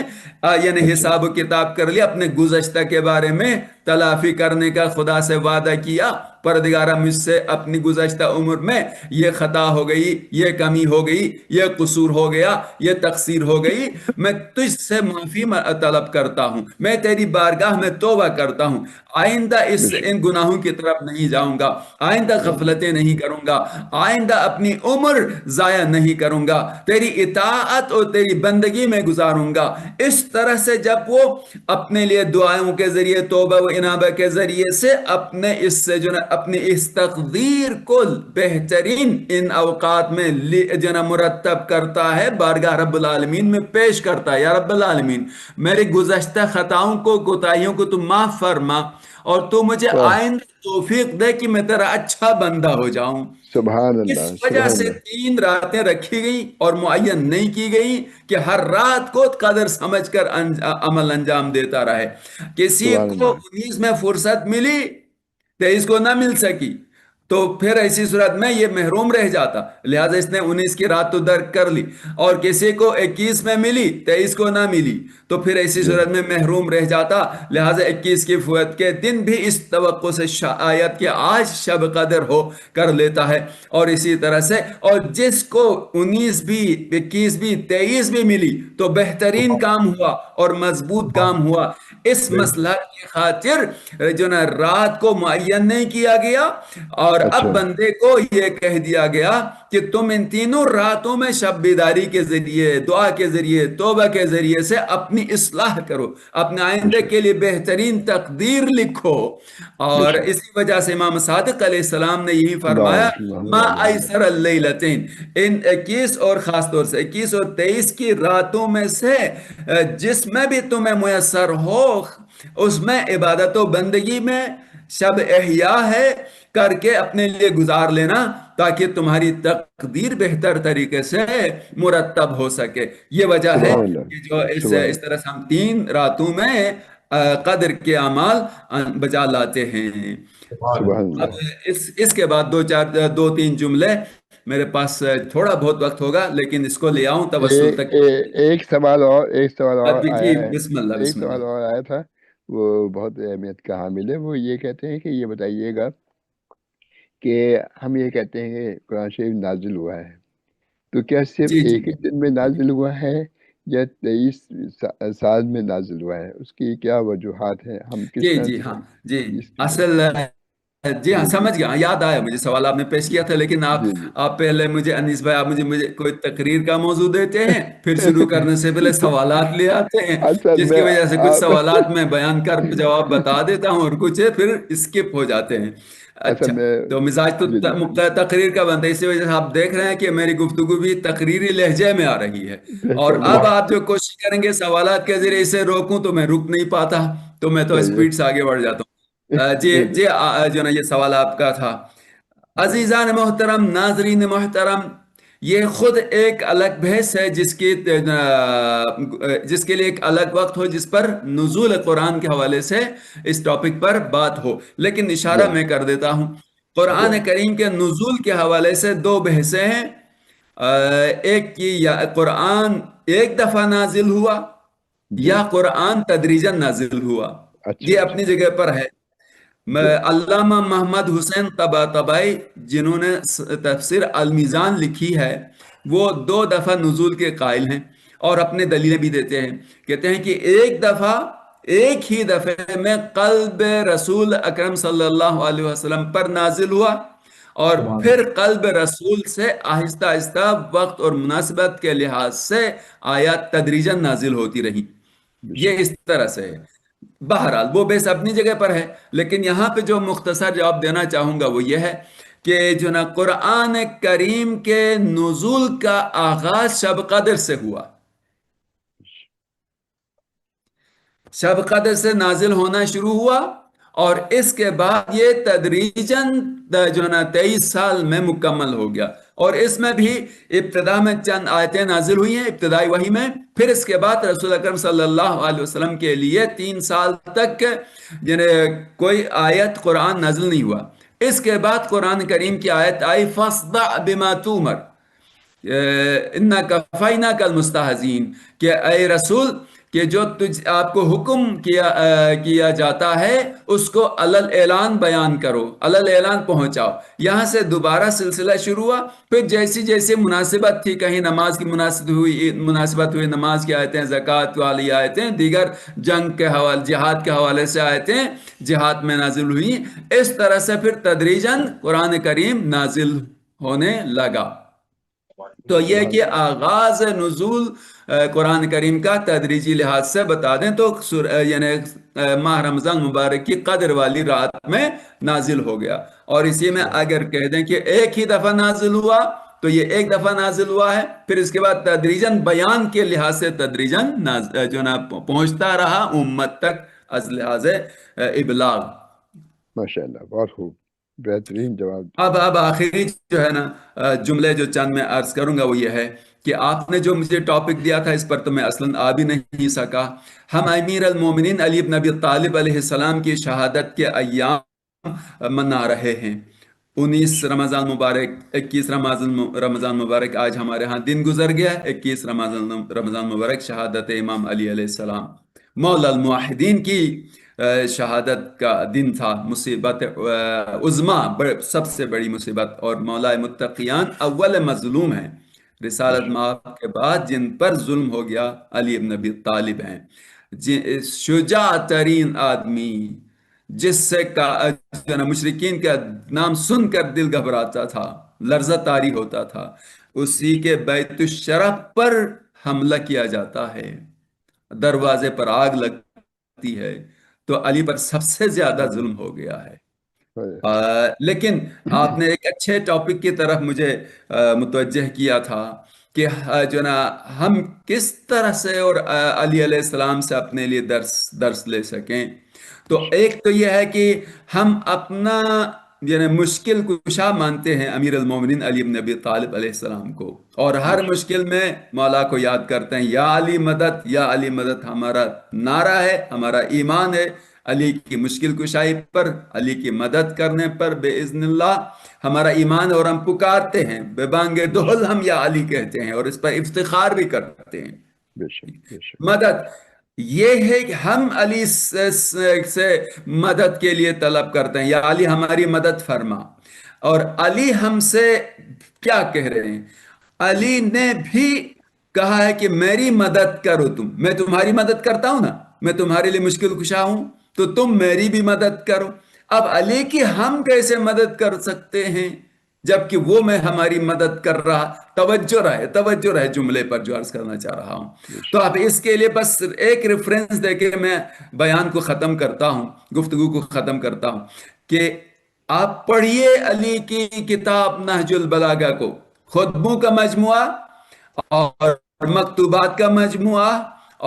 حساب و کتاب کر لیا، اپنے گزشتہ کے بارے میں تلافی کرنے کا خدا سے وعدہ کیا، پروردگارہ مجھ سے اپنی گزشتہ عمر میں یہ خطا ہو گئی، یہ کمی ہو گئی، یہ قصور ہو گیا، یہ تقصیر ہو گئی، میں تجھ سے معافی طلب کرتا ہوں، میں تیری بارگاہ میں توبہ کرتا ہوں، آئندہ ان گناہوں کی طرف نہیں جاؤں گا، آئندہ غفلتیں نہیں کروں گا، آئندہ اپنی عمر ضائع نہیں کروں گا، تیری اطاعت اور تیری بندگی میں گزاروں گا۔ اس طرح سے جب وہ اپنے لیے دعاؤں کے ذریعے، توبہ و انابہ کے ذریعے سے اپنے اپنی اس تقدیر کو بہترین ان اوقات میں مرتب کرتا ہے، بارگاہ رب العالمین میں پیش کرتا ہے، یا رب العالمین میری گزشتہ خطاؤں کو، کوتاہیوں کو تو معاف فرما، اور تو مجھے آئندہ توفیق دے کہ میں تیرا اچھا بندہ ہو جاؤں۔ سبحان اس اللہ، وجہ سبحان سے اللہ، 3 راتیں رکھی گئی اور معین نہیں کی گئی کہ ہر رات کو قدر سمجھ کر عمل انجام دیتا رہے۔ کسی سبحان کو اللہ، 19 میں فرصت ملی، 23 کو نہ مل سکی، تو پھر ایسی صورت میں یہ محروم رہ جاتا، لہٰذا اس نے 19 کی رات تو درک کر لی، اور کسی کو 21 میں ملی، 23 کو نہ ملی، تو پھر ایسی صورت میں محروم رہ جاتا، لہٰذا 21 کی فوت کے دن بھی اس توقع سے شاید کہ آج شب قدر ہو کر لیتا ہے، اور اسی طرح سے، اور جس کو 19 بھی، 21 بھی، 23 بھی ملی تو بہترین کام ہوا اور مضبوط کام ہوا۔ اس مسئلہ کی خاطر جو نا رات کو معین نہیں کیا گیا، اور اب بندے کو یہ کہہ دیا گیا کہ تم ان تینوں راتوں میں شب بیداری کے ذریعے، دعا کے ذریعے، توبہ کے ذریعے سے اپنی اصلاح کرو، اپنے آئندے کے لیے بہترین تقدیر لکھو۔ اور اسی وجہ سے امام صادق علیہ السلام نے یہی فرمایا، ما ایسر اللیلتین، ان 21 اور خاص طور سے 21 اور 23 کی راتوں میں سے جس میں بھی تمہیں میسر ہو، اس میں عبادت و بندگی میں شب احیاء ہے، کر کے اپنے لیے گزار لینا، تاکہ تمہاری تقدیر بہتر طریقے سے مرتب ہو سکے۔ یہ وجہ ہے کہ جو اس طرح سے ہم 3 راتوں میں قدر کے اعمال بجا لاتے ہیں۔ اب اس کے بعد 2-3 جملے میرے پاس تھوڑا بہت وقت ہوگا، لیکن اس کو لے آؤں توسل تک۔ ایک سوال اور آیا ہے، بسم اللہ، ایک بسم سوال اللہ۔ اور آیا تھا، وہ بہت اہمیت کا حامل ہے۔ وہ یہ کہتے ہیں کہ یہ بتائیے گا کہ ہم یہ کہتے ہیں کہ قرآن شریف نازل ہوا ہے، تو کیا صرف جی جی ایک ہی دن میں نازل ہوا ہے یا 23 سال میں نازل ہوا ہے؟ اس کی کیا وجوہات ہیں؟ ہم کس جی طرح جی سے ہاں جی اس کی اصل جی ہاں سمجھ گیا، یاد آیا مجھے، سوال آپ نے پیش کیا تھا، لیکن جی جی آپ پہلے مجھے انیس بھائی، آپ مجھے کوئی تقریر کا موضوع دیتے ہیں، پھر شروع کرنے سے پہلے سوالات لے آتے ہیں، اصل جس میں کی وجہ سے کچھ آپ سوالات میں بیان کر جواب بتا دیتا ہوں، اور کچھ پھر اسکپ ہو جاتے ہیں۔ اصل اچھا، میں تو مزاج تو جی جی تقریر کا بنتا ہے، اسی وجہ سے آپ دیکھ رہے ہیں کہ میری گفتگو بھی تقریری لہجے میں آ رہی ہے، اور اب آپ جو کوشش کریں گے سوالات کے ذریعے اسے روکوں تو میں رک نہیں پاتا، تو میں تو صحیح اسپیڈ سے آگے بڑھ جاتا ہوں۔ جی جی جو نا یہ سوال آپ کا تھا۔ عزیزان محترم، ناظرین محترم، یہ خود ایک الگ بحث ہے جس کے لیے ایک الگ وقت ہو، جس پر نزول قرآن کے حوالے سے اس ٹاپک پر بات ہو، لیکن اشارہ میں کر دیتا ہوں۔ قرآن کریم کے نزول کے حوالے سے 2 بحثیں ہیں، ایک کی یا قرآن ایک دفعہ نازل ہوا یا قرآن تدریجاً نازل ہوا، یہ اپنی جگہ پر ہے۔ علامہ محمد حسین طباطبائی جنہوں نے تفسیر المیزان لکھی ہے، وہ 2 دفعہ نزول کے قائل ہیں، اور اپنے دلیلیں بھی دیتے ہیں، کہتے ہیں کہ ایک ہی دفعے میں قلب رسول اکرم صلی اللہ علیہ وسلم پر نازل ہوا، اور پھر قلب رسول سے آہستہ آہستہ وقت اور مناسبت کے لحاظ سے آیات تدریجاً نازل ہوتی رہی۔ یہ اس طرح سے ہے۔ بہرحال وہ بیس اپنی جگہ پر ہے، لیکن یہاں پہ جو مختصر جواب دینا چاہوں گا وہ یہ ہے کہ جو نا قرآن کریم کے نزول کا آغاز شب قدر سے ہوا، شب قدر سے نازل ہونا شروع ہوا، اور اس کے بعد یہ تدریجاً جو نا 23 سال میں مکمل ہو گیا۔ اور اس میں بھی ابتدا میں چند آیتیں نازل ہوئی ہیں ابتدائی وحی میں، پھر اس کے بعد رسول اکرم صلی اللہ علیہ وسلم کے لیے 3 سال تک یعنی کوئی آیت قرآن نازل نہیں ہوا۔ اس کے بعد قرآن کریم کی آیت آئی فَاصْدَعْ بِمَا تُؤْمَرْ اِنَّا كَفَيْنَاكَ الْمُسْتَهْزِئِينَ، کہ اے رسول کہ جو آپ کو حکم کیا جاتا ہے اس کو علل اعلان بیان کرو، علل اعلان پہنچاؤ۔ یہاں سے دوبارہ سلسلہ شروع ہوا، پھر جیسی جیسی مناسبت تھی، کہیں نماز کی مناسبت ہوئی نماز کی آیتیں، زکوٰۃ والی آیتیں، دیگر جنگ کے حوالے جہاد کے حوالے سے آیتیں جہاد میں نازل ہوئی، اس طرح سے پھر تدریجاً قرآن کریم نازل ہونے لگا۔ تو یہ کہ آغاز نزول قرآن کریم کا تدریجی لحاظ سے بتا دیں تو یعنی ماہ رمضان مبارک کی قدر والی رات میں نازل ہو گیا، اور اسی میں اگر کہہ دیں کہ ایک ہی دفعہ نازل ہوا تو یہ ایک دفعہ نازل ہوا ہے، پھر اس کے بعد تدریجاً بیان کے لحاظ سے تدریجاً جو نا پہنچتا رہا امت تک از لحاظ ابلاغ۔ ماشاءاللہ، بہت خوب، بہترین جواب۔ اب آخری جو ہے نا جملے جو چند میں عرض کروں گا وہ یہ ہے کہ آپ نے جو مجھے ٹاپک دیا تھا اس پر تو میں اصلاً آ بھی نہیں سکا۔ ہم امیر المومنین علی بن ابی طالب علیہ السلام کی شہادت کے ایام منا رہے ہیں۔ 19 رمضان مبارک، 21 رمضان مبارک آج ہمارے ہاں دن گزر گیا، 21 رمضان مبارک شہادت امام علی علیہ السلام، مولا الموحدین کی شہادت کا دن تھا۔ مصیبت عظما، سب سے بڑی مصیبت، اور مولا متقیان اول مظلوم ہیں، رسالت مآب کے بعد جن پر ظلم ہو گیا علی بن ابی طالب ہیں، شجاع ترین آدمی، جس سے مشرکین کا نام سن کر دل گھبراتا تھا، لرزہ طاری ہوتا تھا، اسی کے بیت الشرف پر حملہ کیا جاتا ہے، دروازے پر آگ لگتی ہے، تو علی پر سب سے زیادہ ظلم ہو گیا ہے۔ لیکن آپ نے ایک اچھے ٹاپک کی طرف مجھے متوجہ کیا تھا کہ جو نا ہم کس طرح سے اور علی علیہ السلام سے اپنے لیے درس لے سکیں۔ تو ایک تو یہ ہے کہ ہم اپنا یعنی مشکل کشا مانتے ہیں امیر المومنین علی بن ابی طالب علیہ السلام کو، اور ہر مشکل میں مولا کو یاد کرتے ہیں، یا علی مدد، یا علی مدد ہمارا نعرہ ہے، ہمارا ایمان ہے۔ علی کی مشکل کشائی پر، علی کی مدد کرنے پر باذن اللہ ہمارا ایمان، اور ہم پکارتے ہیں بے بانگ دہل، ہم یا علی کہتے ہیں اور اس پر افتخار بھی کرتے ہیں۔ بے شک، بے شک۔ مدد یہ ہے کہ ہم علی سے مدد کے لیے طلب کرتے ہیں، یا علی ہماری مدد فرما۔ اور علی ہم سے کیا کہہ رہے ہیں؟ علی نے بھی کہا ہے کہ میری مدد کرو تم، میں تمہاری مدد کرتا ہوں نا، میں تمہارے لیے مشکل کشا ہوں، تو تم میری بھی مدد کرو۔ اب علی کی ہم کیسے مدد کر سکتے ہیں جبکہ وہ میں ہماری مدد کر رہا؟ توجہ رہے جملے پر جو عرض کرنا چاہ رہا ہوں۔ تو اب اس کے لیے بس ایک ریفرنس دے کے میں بیان کو ختم کرتا ہوں، گفتگو کو ختم کرتا ہوں، کہ آپ پڑھیے علی کی کتاب نہج البلاغہ کو، خطبوں کا مجموعہ اور مکتوبات کا مجموعہ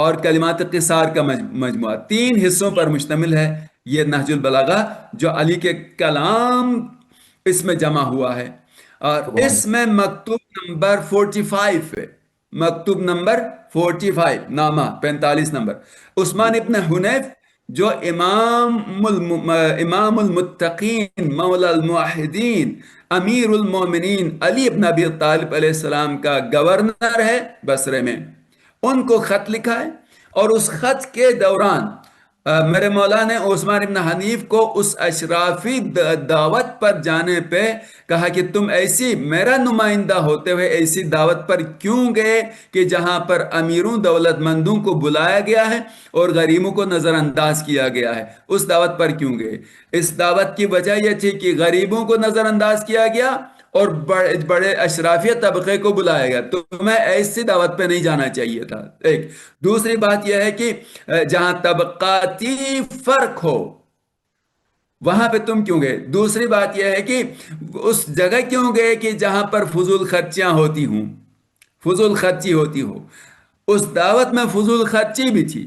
اور کلمات قصار کا مجموعہ، 3 حصوں پر مشتمل ہے یہ نہج البلاغہ، جو علی کے کلام اس میں جمع ہوا ہے۔ اور اس میں مکتوب نمبر 45 ہے، مکتوب نمبر 45، نامہ 45 نمبر، عثمان ابن حنیف جو امام المتقین، مولا الموحدین، امیر المومنین علی ابن ابی طالب علیہ السلام کا گورنر ہے بصرے میں، ان کو خط لکھا ہے، اور اس خط کے دوران میرے مولا نے عثمان ابن حنیف کو اس اشرافی دعوت پر جانے پہ کہا کہ تم ایسی میرا نمائندہ ہوتے ہوئے ایسی دعوت پر کیوں گئے کہ جہاں پر امیروں دولت مندوں کو بلایا گیا ہے اور غریبوں کو نظر انداز کیا گیا ہے، اس دعوت پر کیوں گئے؟ اس دعوت کی وجہ یہ تھی کہ غریبوں کو نظر انداز کیا گیا اور بڑے اشرافیہ طبقے کو بلایا گیا، تو تمہیں ایسی دعوت پہ نہیں جانا چاہیے تھا۔ ایک دوسری بات یہ ہے کہ جہاں طبقاتی فرق ہو وہاں پہ تم کیوں گئے؟ دوسری بات یہ ہے کہ اس جگہ کیوں گئے کہ جہاں پر فضول خرچیاں ہوتی ہوں، فضول خرچی ہوتی ہو؟ اس دعوت میں فضول خرچی بھی تھی،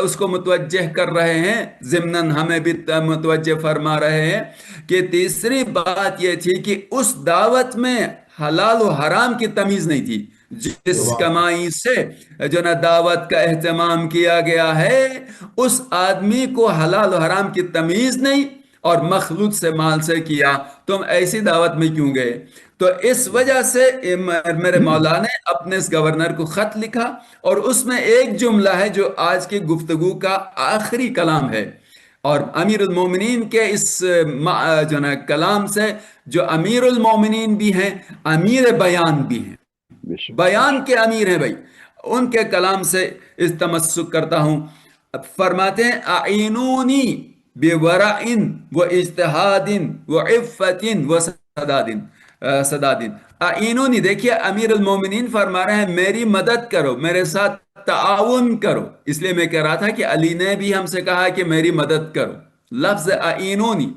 اس کو متوجہ کر رہے ہیں، ضمناً ہمیں بھی متوجہ فرما رہے ہیں کہ تیسری بات یہ تھی کہ اس دعوت میں حلال و حرام کی تمیز نہیں تھی. جس کمائی سے جو نا دعوت کا اہتمام کیا گیا ہے، اس آدمی کو حلال و حرام کی تمیز نہیں اور مخلوط سے مال سے کیا. تم ایسی دعوت میں کیوں گئے؟ تو اس وجہ سے میرے مولا نے اپنے اس گورنر کو خط لکھا، اور اس میں ایک جملہ ہے جو آج کی گفتگو کا آخری کلام ہے. اور امیر المومنین کے اس جو نا کلام سے، جو امیر المومنین بھی ہیں، امیر بیان بھی ہیں، بیان کے امیر ہیں بھائی، ان کے کلام سے اس تمسک کرتا ہوں. فرماتے ہیں اعینونی بورع و اجتہاد و عفت و سداد. اعینونی، دیکھیے امیر المومنین فرما رہے ہیں میری مدد کرو، میرے ساتھ تعاون کرو. اس لیے میں کہہ رہا تھا کہ علی نے بھی ہم سے کہا کہ میری مدد کرو. لفظ اعینونی،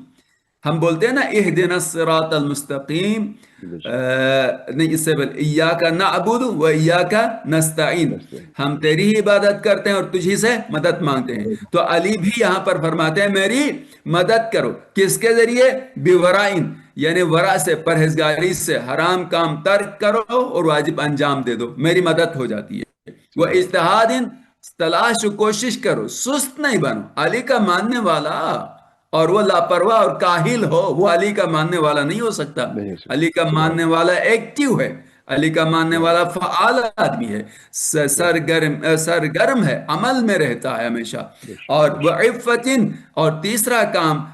ہم بولتے ہیں نا اہدنا الصراط المستقیم، نہیں اس سے بل ایاک نعبد و ایاک نستعین، ہم تیری ہی عبادت کرتے ہیں اور تجھی سے مدد مانگتے ہیں. تو علی بھی یہاں پر فرماتے ہیں میری مدد کرو. کس کے ذریعے؟ بورعین، یعنی ورع سے، پرہیزگاری سے، حرام کام ترک کرو اور واجب انجام دے دو، میری مدد ہو جاتی ہے. وہ اجتہاد، تلاش و کوشش کرو، سست نہیں بنو. علی کا ماننے والا اور وہ لاپرواہ اور کاہل ہو، وہ علی کا ماننے والا نہیں ہو سکتا. علی کا ماننے والا ایکٹیو ہے، علی کا ماننے والا فعال آدمی ہے، سرگرم ہے، عمل میں رہتا ہے ہمیشہ. اور وعفت، اور تیسرا کام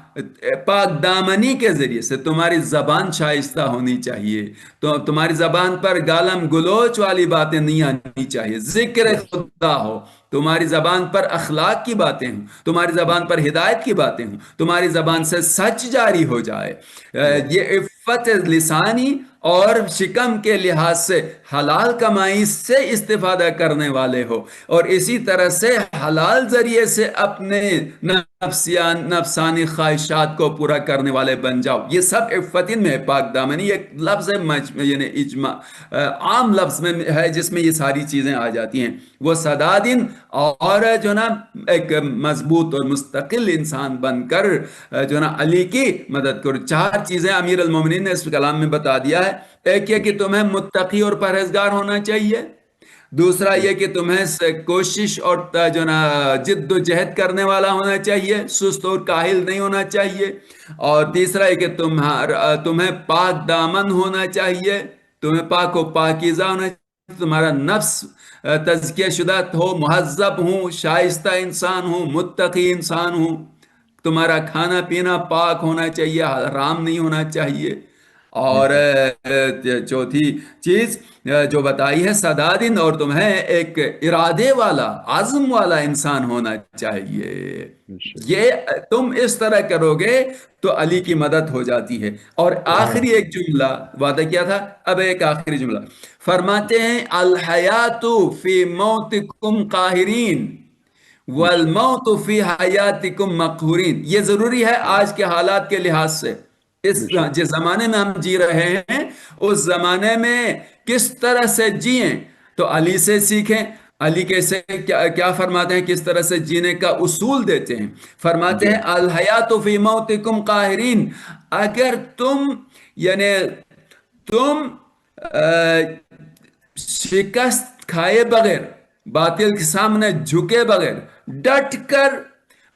پاک دامنی کے ذریعے سے تمہاری زبان شائستہ ہونی چاہیے. تو تمہاری زبان پر گالم گلوچ والی باتیں نہیں آنی چاہیے، ذکر خدا ہو، تمہاری زبان پر اخلاق کی باتیں ہوں، تمہاری زبان پر ہدایت کی باتیں ہوں، تمہاری زبان سے سچ جاری ہو جائے. یہ عفت لسانی اور شکم کے لحاظ سے حلال کمائی سے استفادہ کرنے والے ہو، اور اسی طرح سے حلال ذریعے سے اپنے نفسانی خواہشات کو پورا کرنے والے بن جاؤ. یہ سب عفتن میں، پاک دامنی ایک لفظ ہے، یعنی اجماع عام لفظ میں ہے جس میں یہ ساری چیزیں آ جاتی ہیں. وہ سدادن، اور جو نا ایک مضبوط اور مستقل انسان بن کر جو نا علی کی مدد کرو. 4 چیزیں امیر المومنین نے اس کلام میں بتا دیا ہے. ایک یہ کہ تمہیں متقی اور پرہیزگار ہونا چاہیے، دوسرا یہ کہ تمہیں کوشش اور جو نا جد و جہد کرنے والا ہونا چاہیے، سست اور کاہل نہیں ہونا چاہیے، اور تیسرا یہ کہ تمہیں پاک دامن ہونا چاہیے، تمہیں پاک و پاکیزہ ہونا چاہیے، تمہارا نفس تزکیہ شدہ ہو، مہذب ہوں، شائستہ انسان ہوں، متقی انسان ہوں، تمہارا کھانا پینا پاک ہونا چاہیے، حرام نہیں ہونا چاہیے. اور چوتھی چیز جو بتائی ہے سدادن، اور تمہیں ایک ارادے والا، عزم والا انسان ہونا چاہیے. یہ تم اس طرح کرو گے تو علی کی مدد ہو جاتی ہے. اور آخری ایک جملہ وعدہ کیا تھا، اب ایک آخری جملہ فرماتے ہیں الحیات فی موتکم قاہرین والموت فی حیاتکم مقہورین. یہ ضروری ہے آج کے حالات کے لحاظ سے. جس زمانے میں ہم جی رہے ہیں، اس زمانے میں کس طرح سے جئیں تو علی سے سیکھیں. علی کیسے کیا فرماتے ہیں، کس طرح سے جینے کا اصول دیتے ہیں. فرماتے ہیں الحیات فی موتکم قاہرین، اگر تم شکست کھائے بغیر، باطل کے سامنے جھکے بغیر، ڈٹ کر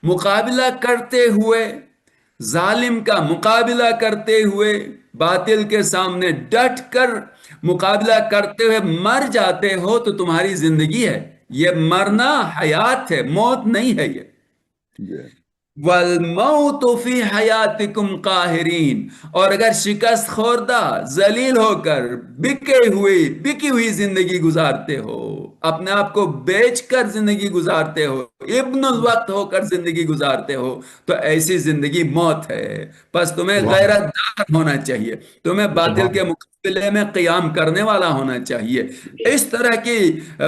مقابلہ کرتے ہوئے، ظالم کا مقابلہ کرتے ہوئے، باطل کے سامنے ڈٹ کر مقابلہ کرتے ہوئے مر جاتے ہو تو تمہاری زندگی ہے. یہ مرنا حیات ہے، موت نہیں ہے. یہ والموت فی حیاتکم قاہرین، اور اگر شکست خوردہ، ذلیل ہو کر، بکی ہوئی زندگی گزارتے ہو، اپنے آپ کو بیچ کر زندگی گزارتے ہو، ابن الوقت ہو کر زندگی گزارتے ہو، تو ایسی زندگی موت ہے. پس تمہیں غیرت دار ہونا چاہیے، تمہیں باطل کے مقابلے میں قیام کرنے والا ہونا چاہیے. اس طرح کی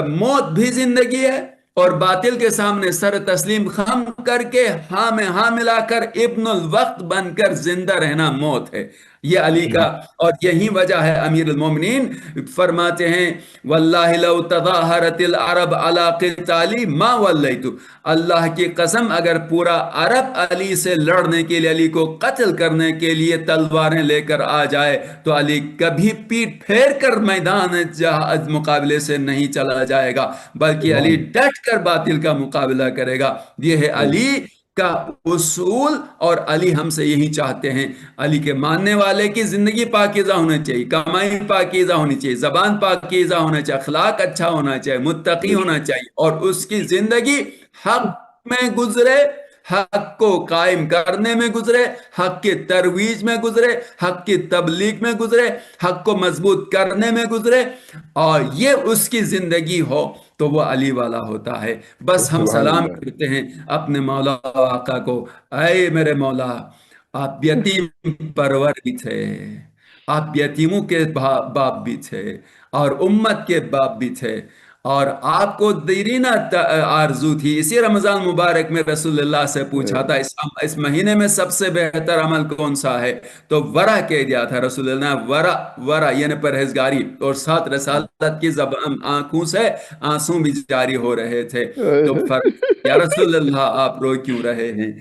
موت بھی زندگی ہے، اور باطل کے سامنے سر تسلیم خم کر کے ہاں میں ہاں ملا کر ابن الوقت بن کر زندہ رہنا موت ہے. یہ علی کا، اور یہی وجہ ہے امیر المومنین فرماتے ہیں واللہ لو تظاہرت العرب علی قتالی ما ولیتو، اللہ کی قسم اگر پورا عرب علی سے لڑنے کے لیے، علی کو قتل کرنے کے لیے تلواریں لے کر آ جائے تو علی کبھی پیٹ پھیر کر میدان مقابلے سے نہیں چلا جائے گا، بلکہ علی ڈٹ کر باطل کا مقابلہ کرے گا۔ یہ ہے علی کا اصول، اور علی ہم سے یہی چاہتے ہیں۔ علی کے ماننے والے کی زندگی پاکیزہ ہونی چاہیے، کمائی پاکیزہ ہونی چاہیے، زبان پاکیزہ ہونا چاہیے، اخلاق اچھا ہونا چاہیے، متقی ہونا چاہیے، اور اس کی زندگی حق میں گزرے، حق کو قائم کرنے میں گزرے، حق کی ترویج میں گزرے، حق کی تبلیغ میں گزرے، حق کو مضبوط کرنے میں گزرے، اور یہ اس کی زندگی ہو تو وہ علی والا ہوتا ہے۔ بس ہم سبحان سلام اللہ۔ کرتے ہیں اپنے مولا آقا کو، اے میرے مولا، آپ یتیم پرور بھی تھے، آپ یتیموں کے باپ بھی تھے، اور امت کے باپ بھی تھے، اور آپ کو دیرینہ آرزو تھی۔ اسی رمضان مبارک میں رسول اللہ سے پوچھا تھا اس مہینے میں سب سے بہتر عمل کون سا ہے، تو ورع کہہ دیا تھا رسول اللہ نے، ورع یعنی پرہیزگاری، اور ساتھ رسالت کی زبان آنکھوں سے آنسو بھی جاری ہو رہے تھے، تو یا رسول اللہ آپ رو کیوں رہے ہیں؟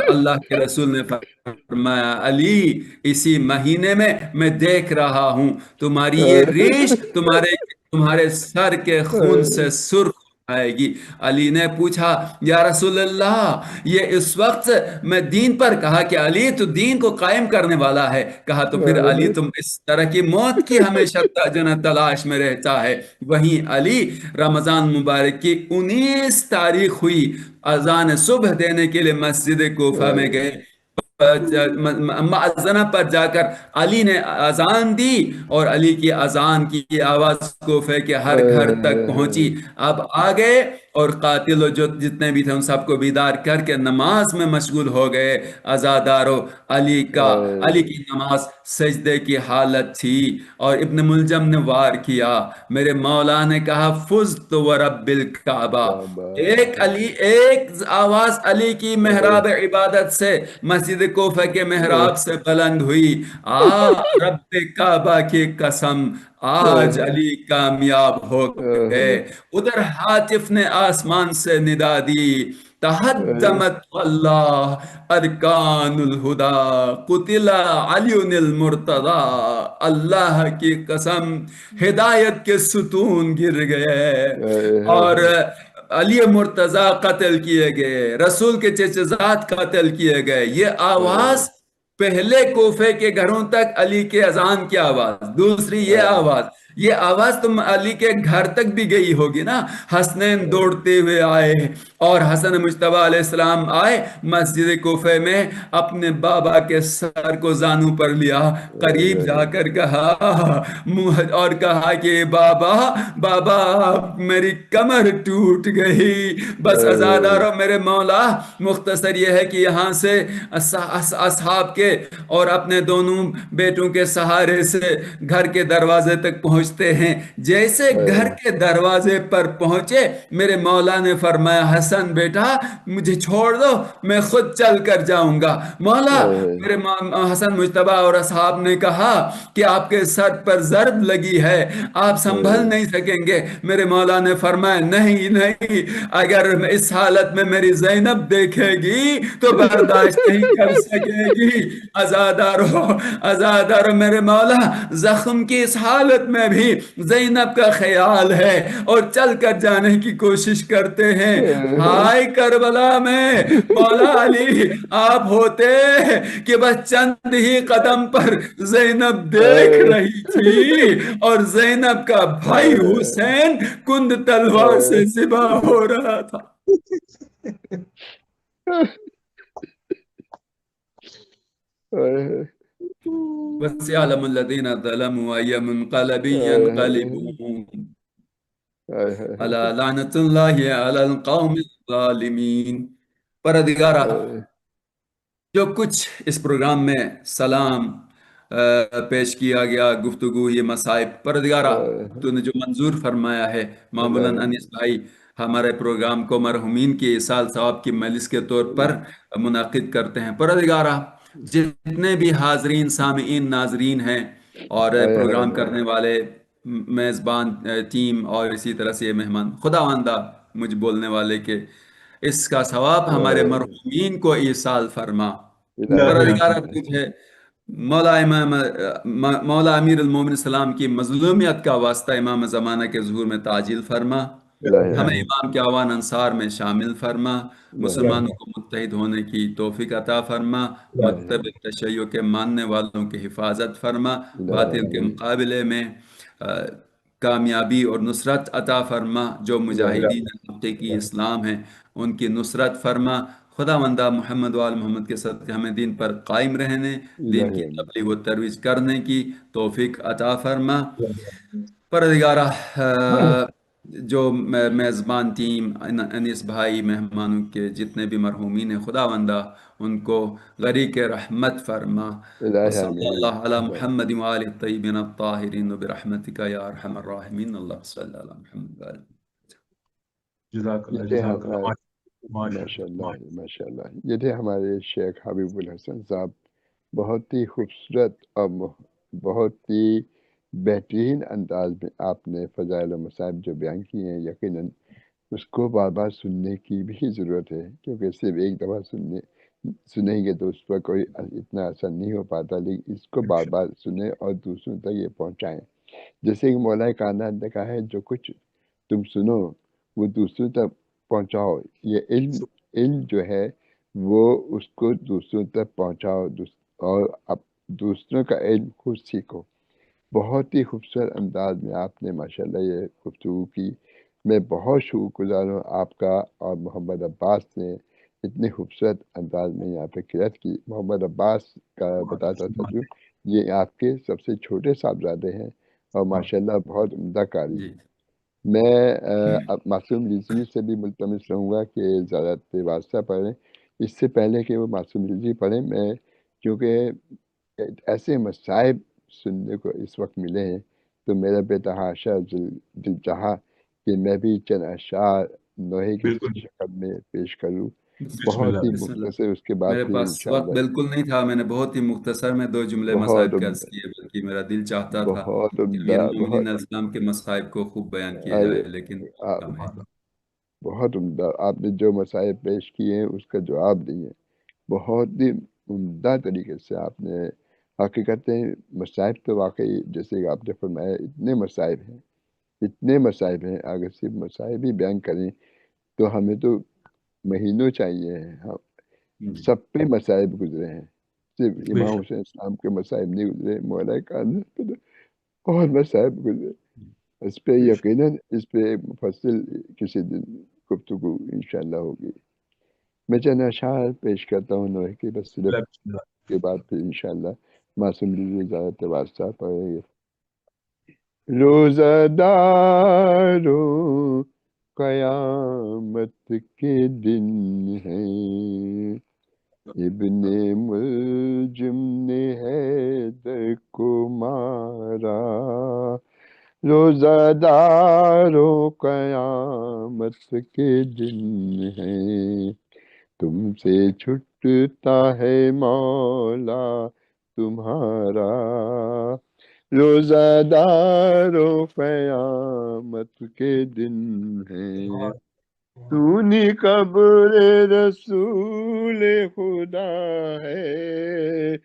اللہ کے رسول نے فرمایا علی، اسی مہینے میں دیکھ رہا ہوں تمہاری یہ ریش تمہارے سر کے خون سے سرخ ہو جائے گی۔ علی نے پوچھا یا رسول اللہ یہ اس وقت میں دین پر، کہا کہ علی تو دین کو قائم کرنے والا ہے، کہا تو پھر علی تم اس طرح کی موت کی ہمیشہ تلاش میں رہتا ہے۔ وہیں علی رمضان مبارک کی 19 تاریخ ہوئی، اذان صبح دینے کے لیے مسجد کوفہ میں گئے، مأذنہ پر جا کر علی نے اذان دی، اور علی کی اذان کی آواز کوفے کے ہر گھر تک پہنچی۔ اب آگئے اور قاتل و جتنے بھی تھے ان سب کو بیدار کر کے نماز میں مشغول ہو گئے۔ عزادارو، علی کی نماز سجدے کی حالت تھی، اور ابن ملجم نے وار کیا، میرے مولا نے کہا فزت ورب الکعبہ، ایک آواز علی کی محراب عبادت سے، مسجد کوفہ کے محراب سے بلند ہوئی، رب کعبہ کی قسم آج علی کامیاب ہو گئے۔ ادھر حاطف نے آسمان سے ندا دی، تہدمت واللہ ارکان الہدا قتل علی المرتضی، اللہ کی قسم ہدایت کے ستون گر گئے، اور علی مرتضی قتل کیے گئے، رسول کے چچزاد قتل کیے گئے۔ یہ آواز پہلے کوفے کے گھروں تک علی کے اذان کی آواز، دوسری یہ آواز تم علی کے گھر تک بھی گئی ہوگی نا۔ حسنین دوڑتے ہوئے آئے، اور حسن مجتبیٰ علیہ السلام آئے مسجد کوفے میں، اپنے بابا کے سر کو زانوں پر لیا، قریب جا کر کہا اور کہا کہ بابا میری کمر ٹوٹ گئی۔ بس عزادارو، میرے مولا، مختصر یہ ہے کہ یہاں سے اصحاب کے اور اپنے دونوں بیٹوں کے سہارے سے گھر کے دروازے تک پہنچتے ہیں۔ جیسے گھر کے دروازے پر پہنچے، میرے مولا نے فرمایا حسن بیٹا مجھے چھوڑ دو، میں خود چل کر جاؤں گا۔ مولا، میرے حسن مجتبیٰ اور اصحاب نے کہا کہ آپ کے سر پر ضرب لگی ہے، آپ سنبھل نہیں سکیں گے۔ میرے مولا نے فرمایا نہیں، اگر اس حالت میں میری زینب دیکھے گی تو برداشت نہیں کر سکے گی۔ عزادارو، میرے مولا زخم کی اس حالت میں بھی زینب کا خیال ہے، اور چل کر جانے کی کوشش کرتے ہیں۔ ہائے کربلا میں مولا علی آپ ہوتے کہ بس چند ہی قدم پر زینب دیکھ رہی تھی، اور زینب کا بھائی حسین کند تلوار سے ذبح ہو رہا تھا۔ وَسَيَعْلَمُ الَّذِينَ ظَلَمُوا أَيَّ مُنقَلَبٍ يَنقَلِبُونَ أَلَا لَعْنَةُ اللَّهِ عَلَى الْقَوْمِ الظَّالِمِينَ۔ پروردگارہ، جو کچھ اس پروگرام میں سلام پیش کیا گیا، گفتگو، یہ مصائب، پروردگارہ تو نے جو منظور فرمایا ہے، معمولاً انیس بھائی ہمارے پروگرام کو مرحومین کی سال ثواب کی مجلس کے طور پر منعقد کرتے ہیں۔ پروردگارہ جتنے بھی حاضرین سامعین ناظرین ہیں اور پروگرام کرنے والے میزبان ٹیم اور اسی طرح سے یہ مہمان، خداوندہ مجھ بولنے والے کے اس کا ثواب ہمارے مرحومین کو ایصال فرما۔ پروردگارہ تجھے مولا مولا امیر المومن السلام کی مظلومیت کا واسطہ امام زمانہ کے ظہور میں تعجیل فرما، ہمیں امام کے اعوان انصار میں شامل فرما، مسلمانوں کو متحد ہونے کی توفیق عطا فرما، مکتب تشیع کے ماننے والوں کی حفاظت فرما، باطل کے مقابلے میں کامیابی اور نصرت عطا فرما، جو مجاہدین حقیقی اسلام ہیں ان کی نصرت فرما۔ خداوندہ محمد وآل محمد کے صدقے ہمیں دین پر قائم رہنے، دین کی تبلیغ و ترویج کرنے کی توفیق عطا فرما۔ پروردگارہ جو میزبان ٹیم، انیس بھائی، مہمانوں کے جتنے بھی مرحومین ہیں، خداوندہ ان کو غریق رحمت فرما۔ وصلی اللہ علی محمد وآلہ الطیبین الطاہرین برحمتک یا ارحم الراحمین۔ اللہ صلی علی محمد وآلہ۔ جزاک اللہ، جزاک اللہ، ماشاء اللہ۔ ماشاء اللہ۔ یہ تھے ہمارے شیخ حبیب الحسن صاحب، بہت ہی خوبصورت اور بہت ہی بہترین انداز میں آپ نے فضائل و مصائب جو بیان کیے ہیں، یقیناً اس کو بار بار سننے کی بھی ضرورت ہے، کیونکہ صرف ایک دفعہ سنیں گے تو اس پر کوئی اتنا اثر نہیں ہو پاتا، لیکن اس کو بار بار سنیں اور دوسروں تک یہ پہنچائیں۔ جیسے کہ مولا کائنات نے کہا ہے، جو کچھ تم سنو وہ دوسروں تک پہنچاؤ۔ یہ علم جو ہے وہ اس کو دوسروں تک پہنچاؤ، اور اب دوسروں کا علم خود سیکھو۔ بہت ہی خوبصورت انداز میں آپ نے ماشاءاللہ یہ گفتگو کی۔ میں بہت شکر گزار ہوں آپ کا، اور محمد عباس نے اتنے خوبصورت انداز میں یہاں پہ قرأت کی۔ محمد عباس کا بتاتا تھا جو یہ آپ کے سب سے چھوٹے صاحبزادے ہیں، اور ماشاءاللہ بہت عمدہ قاری ہیں۔ میں معصوم رضوی سے بھی ملتمس رہوں گا کہ زیادہ واسطہ پڑھیں، اس سے پہلے کہ وہ معصوم رضوی پڑھیں، میں کیونکہ ایسے مصائب سننے کو اس وقت ملے ہیں، تو میرا بےتحاشا دل چاہا کہ میں بھی چند اشعار نوحے کی شکل میں پیش کروں، بہت ہی مختصر۔ اس کے بعد میرے پھر پاس وقت انشاءاللہ بالکل نہیں تھا، میں نے بہت ہی مختصر میں 2 جملے بہت مصائب کا عرض عمدہ، کیے، بلکہ میرا دل چاہتا تھا بہت کہ عمدہ، امیر المومنین بہت علیہ السلام کے مصائب کو خوب بیان کیے ارے جائے، لیکن کم ہے۔ بہت عمدہ آپ نے جو مسائل پیش کیے ہیں، اس کا جواب دیے بہت ہی عمدہ طریقے سے آپ نے۔ حقیقت مصائب تو واقعی جیسے کہ آپ نے فرمایا، اتنے مصائب ہیں، اتنے مصائب ہیں، اگر صرف مصائب ہی بیان کریں تو ہمیں تو مہینوں چاہیے ہیں۔ ہم سب پہ مصائب گزرے ہیں، صرف امام حسین اسلام کے مصائب نہیں گزرے، مولا کائنات پہ تو اور مصائب گزرے۔ اس پہ یقیناً اس پہ مفصل کسی دن گفتگو انشاءاللہ ہوگی۔ میں چند اشعار پیش کرتا ہوں نوحے کی، بس صرف کے بعد پھر انشاءاللہ معصوم رضوی زیادہ واسطہ پڑھیں گے۔ روزہ دارو قیامت کے دن ہے، ابن ملجم نے حیدر کو مارا۔ روزہ دارو قیامت کے دن ہے، تم سے چھٹتا ہے مولا تمہارا۔ روزہ دارو قیامت کے دن ہے، سونی قبر رسول خدا ہے،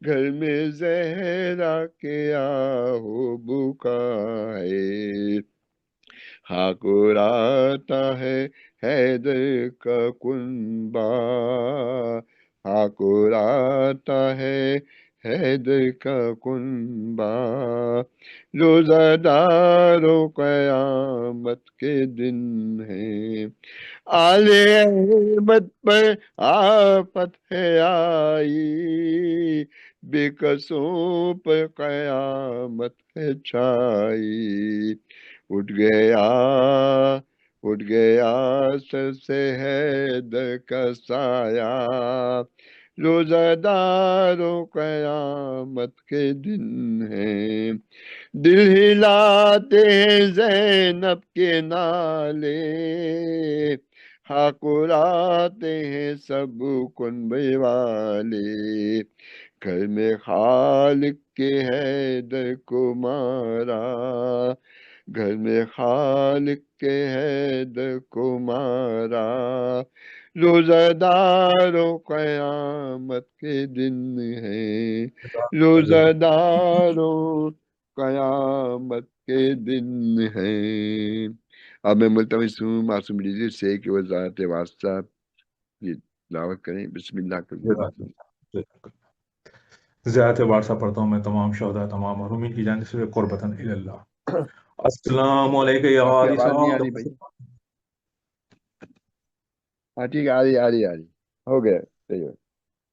گھر میں زہرا کے آہو بکا ہے۔ ہاکراتا ہے حیدر کا کنبہ، ہاکراتا ہے حیدر کا کنبہ۔ روزہ دارو قیامت کے دن ہے، آل احمد پر آفت ہے آئی، بے کسوں پر قیامت ہے چھائی۔ اٹھ گیا سر سے حیدر کا سایہ، روزہ دارو قیامت کے دن ہے۔ دل ہلاتے ہیں زینب کے نالے، ٹھاکراتے ہیں سب کنبے والے، گھر میں خالق کے حیدر کو مارا، گھر میں خالق کے حیدر کو مارا، روزہ داروں قیامت کے دن ہے، روزہ داروں قیامت کے دن ہے۔ اب میں ملتمس ہوں معصوم رضی سے کہ وہ ذات واسطہ یہ دعوت کریں، بسم اللہ کریں۔ زیادہ وارثہ پڑھتا ہوں میں تمام شہداء تمام مرحومین کی جانب سے قربتاً الی اللہ۔ السلام علیکم یا آپ کی وارث آواز نہیں آ رہی آدم، بھائی؟ ہاں ٹھیک ہے، آ رہی ہو گیا، صحیح ہو،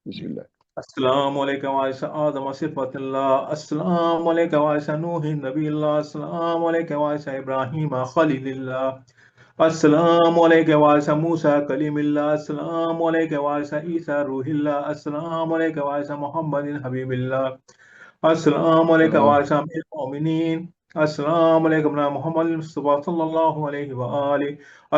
بسم اللہ۔ السلام علیکم وارث آدم صفت اللہ، السلام علیکم وارث نوح نبی اللہ، السلام علیکم وارث ابراہیم خلیل اللہ، السلام علیکم وارث موسیٰ کلیم اللہ، السلام علیکم وارث عیسیٰ روح اللہ، السلام علیکم وارث محمد حبیب اللہ، السلام علیکم وارث امیر المؤمنین، السلام علیکم محمد مصطفیٰ صلی اللہ علیہ وآلہ،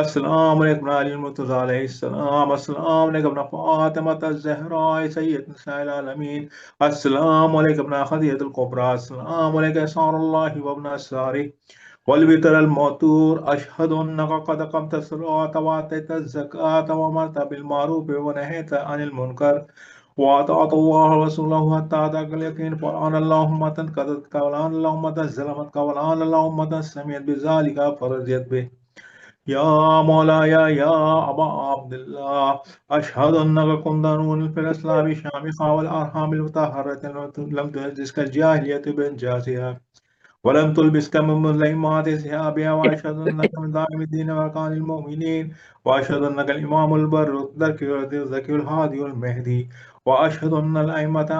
السلام علیکم علی المرتضی علیہ السلام، السلام علیکم فاطمہ الزہراء سید نساء العالمین، السلام علیکم خدیجۃ الکبریٰ، السلام علیکم سار اللہ وابن السارح والوتر الموتور، اشہد انک قد قمت الصلاۃ وآتیت الزکاۃ وامرت بالمعروف ونہیت عن المنکر وأطعت الله ورسوله حتى أتاك اليقين، فالآن اللهم تنقذتك والآن اللهم تظلمتك والآن اللهم سمعت بذلك فرضيت به، یا مولایا یا ابا عبداللہ، اشہد انک كنت نور في الاسلام شامخا والارحام المطہرة لم تنجسك الجاہلیت بانجازها ولم تلبسك من مظلمات ثيابها، واشهد انك من دائم الدين واركان المؤمنين، واشهد انك الامام البر الذكي الهادي المهدي، واشهد ان الائمه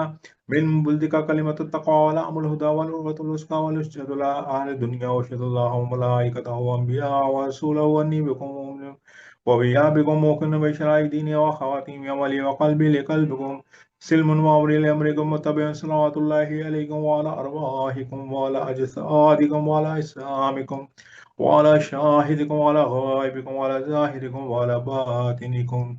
من بلدك كلمه التقوى والامر الهدى والعروه الوثقى، والاشهد على اهل الدنيا، واشهد الله وملائكته وانبياءه ورسوله واني بكم مؤمن وبيا بكم موقن بشرائع ديني وخواتيم عملي وقلبي لقلبكم سلم وامري لامركم متبع صلوات الله عليكم وعلى ارواحكم وعلى اجسادكم وعلى اجسامكم وعلى شاهدكم وعلى غائبكم وعلى ظاهركم وعلى باطنكم۔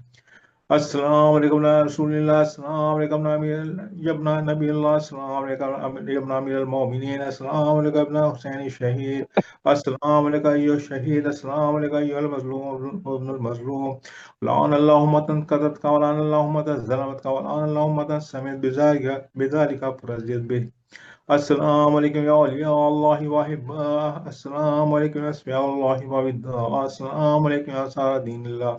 السلام علیکم یا رسول اللہ، السلام علیکم ابن نبی اللہ، السلام علیکم ابن امیر المؤمنین، السلام علیکم ابن حسین شہید، السلام علیکم ایھا الشہید، السلام علیکم ایھا المظلوم ابن المظلوم، لعن اللہم قدرتک ولعن اللہم ظلمتک ولعن اللہم سمعت بذلک فرضیت به، السلام علیکم یا اولیاء اللہ واحباء، السلام علیکم یا اصفیاء اللہ ووداء، السلام علیکم یا انصار دین اللہ،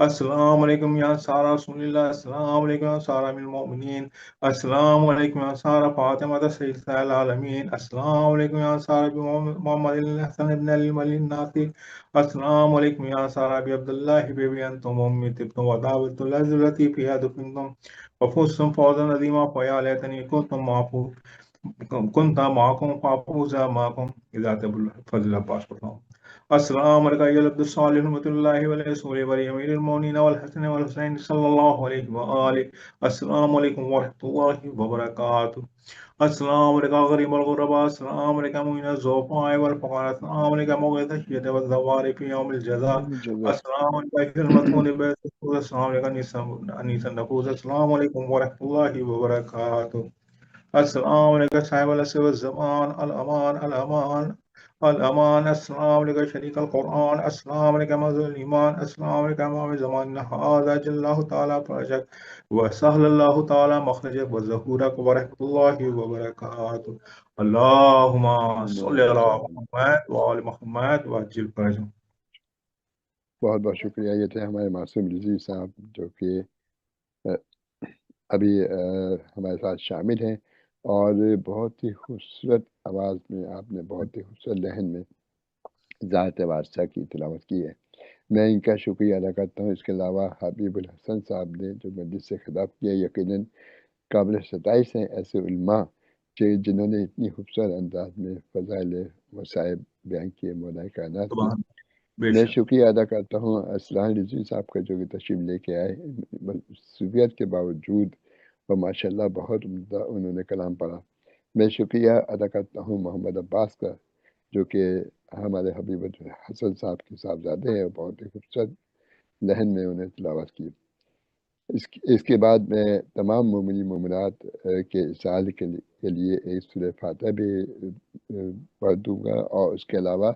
السلام علیکم یا انصار رسول اللہ، السلام علیکم یا انصار امیر المؤمنین، السلام علیکم یا انصار فاطمہ سید العالمین، السلام علیکم یا انصار محمد الحسن ابن علی ولی الناصر، السلام علیکم یا انصار ابی عبداللہ بی انتم امی طبتم ودعوت العز التي فيها دفنتم وفزتم فوزا عظیما، فیا لیتنی كنت معكم فافوز معكم، ذات الفضل عباس پڑھتا ہوں۔ السلام علیکم یا عبد الصالح رحمۃ اللہ علیہ رسول ولی امیر المؤمنین والحسن والحسین صلی اللہ علیہ وآلہ، السلام علیکم ورحمۃ اللہ وبرکاتہ۔ السلام علیکم غریب الغرباء، السلام علیکم معین الضعفاء والفقراء، السلام علیکم مغیث الشیعة والزوار فی یوم الجزاء، السلام علیکم المدفون بیت السور، السلام علیکم انیس النفوس، السلام علیکم ورحمۃ اللہ وبرکاتہ۔ السلام علیکم صاحب العصر والزمان، الامان الامان الامان، السلام علیکم شریک القرآن، السلام علیکم عزیز الایمان، السلام علیکم امام زمان هذا جل اللہ تعالی فرجک وسهل اللہ تعالی مخرجک وظہورک ورحمۃ اللہ وبرکاتہ۔ اللہم صل علی محمد وآل محمد وعجل فرجهم۔ بہت بہت شکریہ، یہ تھے ہمارے معصوم رضی صاحب جو کہ ابھی ہمارے ساتھ شامل ہیں، اور بہت ہی خوبصورت آواز میں آپ نے بہت ہی خوبصورت لہن میں ذات وارثہ کی تلاوت کی ہے، میں ان کا شکریہ ادا کرتا ہوں۔ اس کے علاوہ حبیب الحسن صاحب نے جو مجلس سے خطاب کیا، یقیناً قابل ستائش ہیں ایسے علماء کہ جنہوں نے اتنی خوبصورت انداز میں فضائل مصائب بیان کیے مولا کائنات کی۔ میں شکریہ ادا کرتا ہوں اسلحان رضوی صاحب کا جو کہ تشریف لے کے آئے، صوفیت کے باوجود اور ماشاءاللہ بہت عمدہ انہوں نے کلام پڑھا۔ میں شکریہ ادا کرتا ہوں محمد عباس کا جو کہ ہمارے حبیب الحسن صاحب کے صاحبزادے ہیں، بہت ہی خوبصورت لہن میں انہیں تلاوت کی۔ اس کے بعد میں تمام مومنی مومنات کے اسال کے لیے ایک سورہ فاتحہ بھی پڑھ دوں گا، اور اس کے علاوہ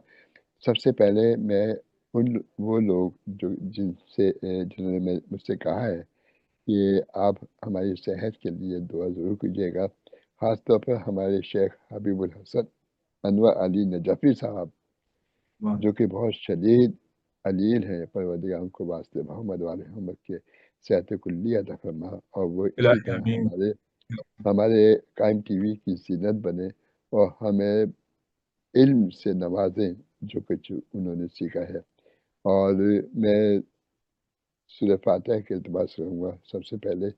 سب سے پہلے میں وہ لوگ جنہوں نے مجھ سے کہا ہے کہ آپ ہماری صحت کے لیے دعا ضرور کیجیے گا، خاص طور پر ہمارے شیخ حبیب الحسن انور علی نجفی صاحب، جو کہ بہت شدید علیل ہیں، پروردگار کو واسطے محمد والے محمد کے صحت کلی عطا فرما، اور وہ اسی طرح ہمارے قائم ٹی وی کی زینت بنے اور ہمیں علم سے نوازیں جو کچھ انہوں نے سیکھا ہے۔ اور میں سورہ فاتحہ کے التباس کروں گا سب سے پہلے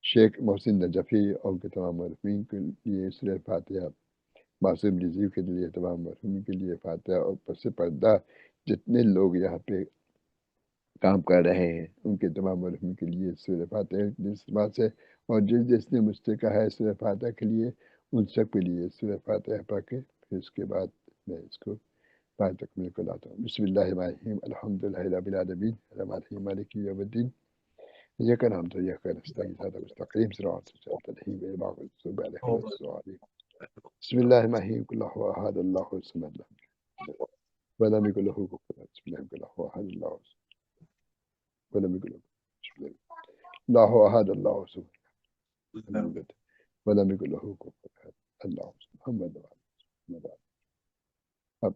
شیخ محسن نجفی اور کے تمام مرحومین کے لیے سورہ فاتحہ، معصوم رضوی کے لیے تمام مرحومین کے لیے فاتحہ، اور پس پردہ جتنے لوگ یہاں پہ کام کر رہے ہیں ان کے تمام مرحومین کے لیے سورہ فاتحہ جس بات سے، اور جس نے مجھ سے کہا ہے سورہ فاتحہ کے لیے ان سب کے لیے سورہ فاتحہ پڑھ کے پھر اس کے بعد میں اس کو بعد تکمیل کو لاتا ہوں۔ بسم اللہ الرحمن الرحیم، الحمد للہ رب العالمین، الرحمن الرحیم، مالک یوم الدین، ایاک نعبد و ایاک نستعین، صراط المستقیم، صراط الذین انعمت علیہم، بسم اللہ الرحمن الرحیم، قل هو احد اللہ الصمد ولم یکن له کفوا احد، بسم اللہ قل هو احد اللہ ولم یکن له اللہ احد اللہ الصمد ولم یکن له کفوا احد، اللہ محمد محمد۔ اب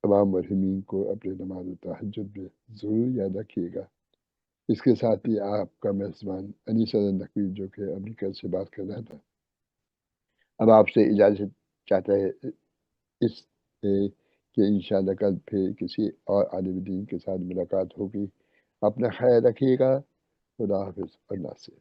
تمام مرحومین کو اپنے نماز تہجد میں ضرور یاد رکھیے گا۔ اس کے ساتھ ہی آپ کا میزبان انیس حسن نقوی، جو کہ امریکہ سے بات کر رہا تھا، اب آپ سے اجازت چاہتا ہے اس کہ انشاءاللہ کل پھر کسی اور عالم دین کے ساتھ ملاقات ہوگی۔ اپنا خیال رکھیے گا۔ خدا حافظ، اللہ سے۔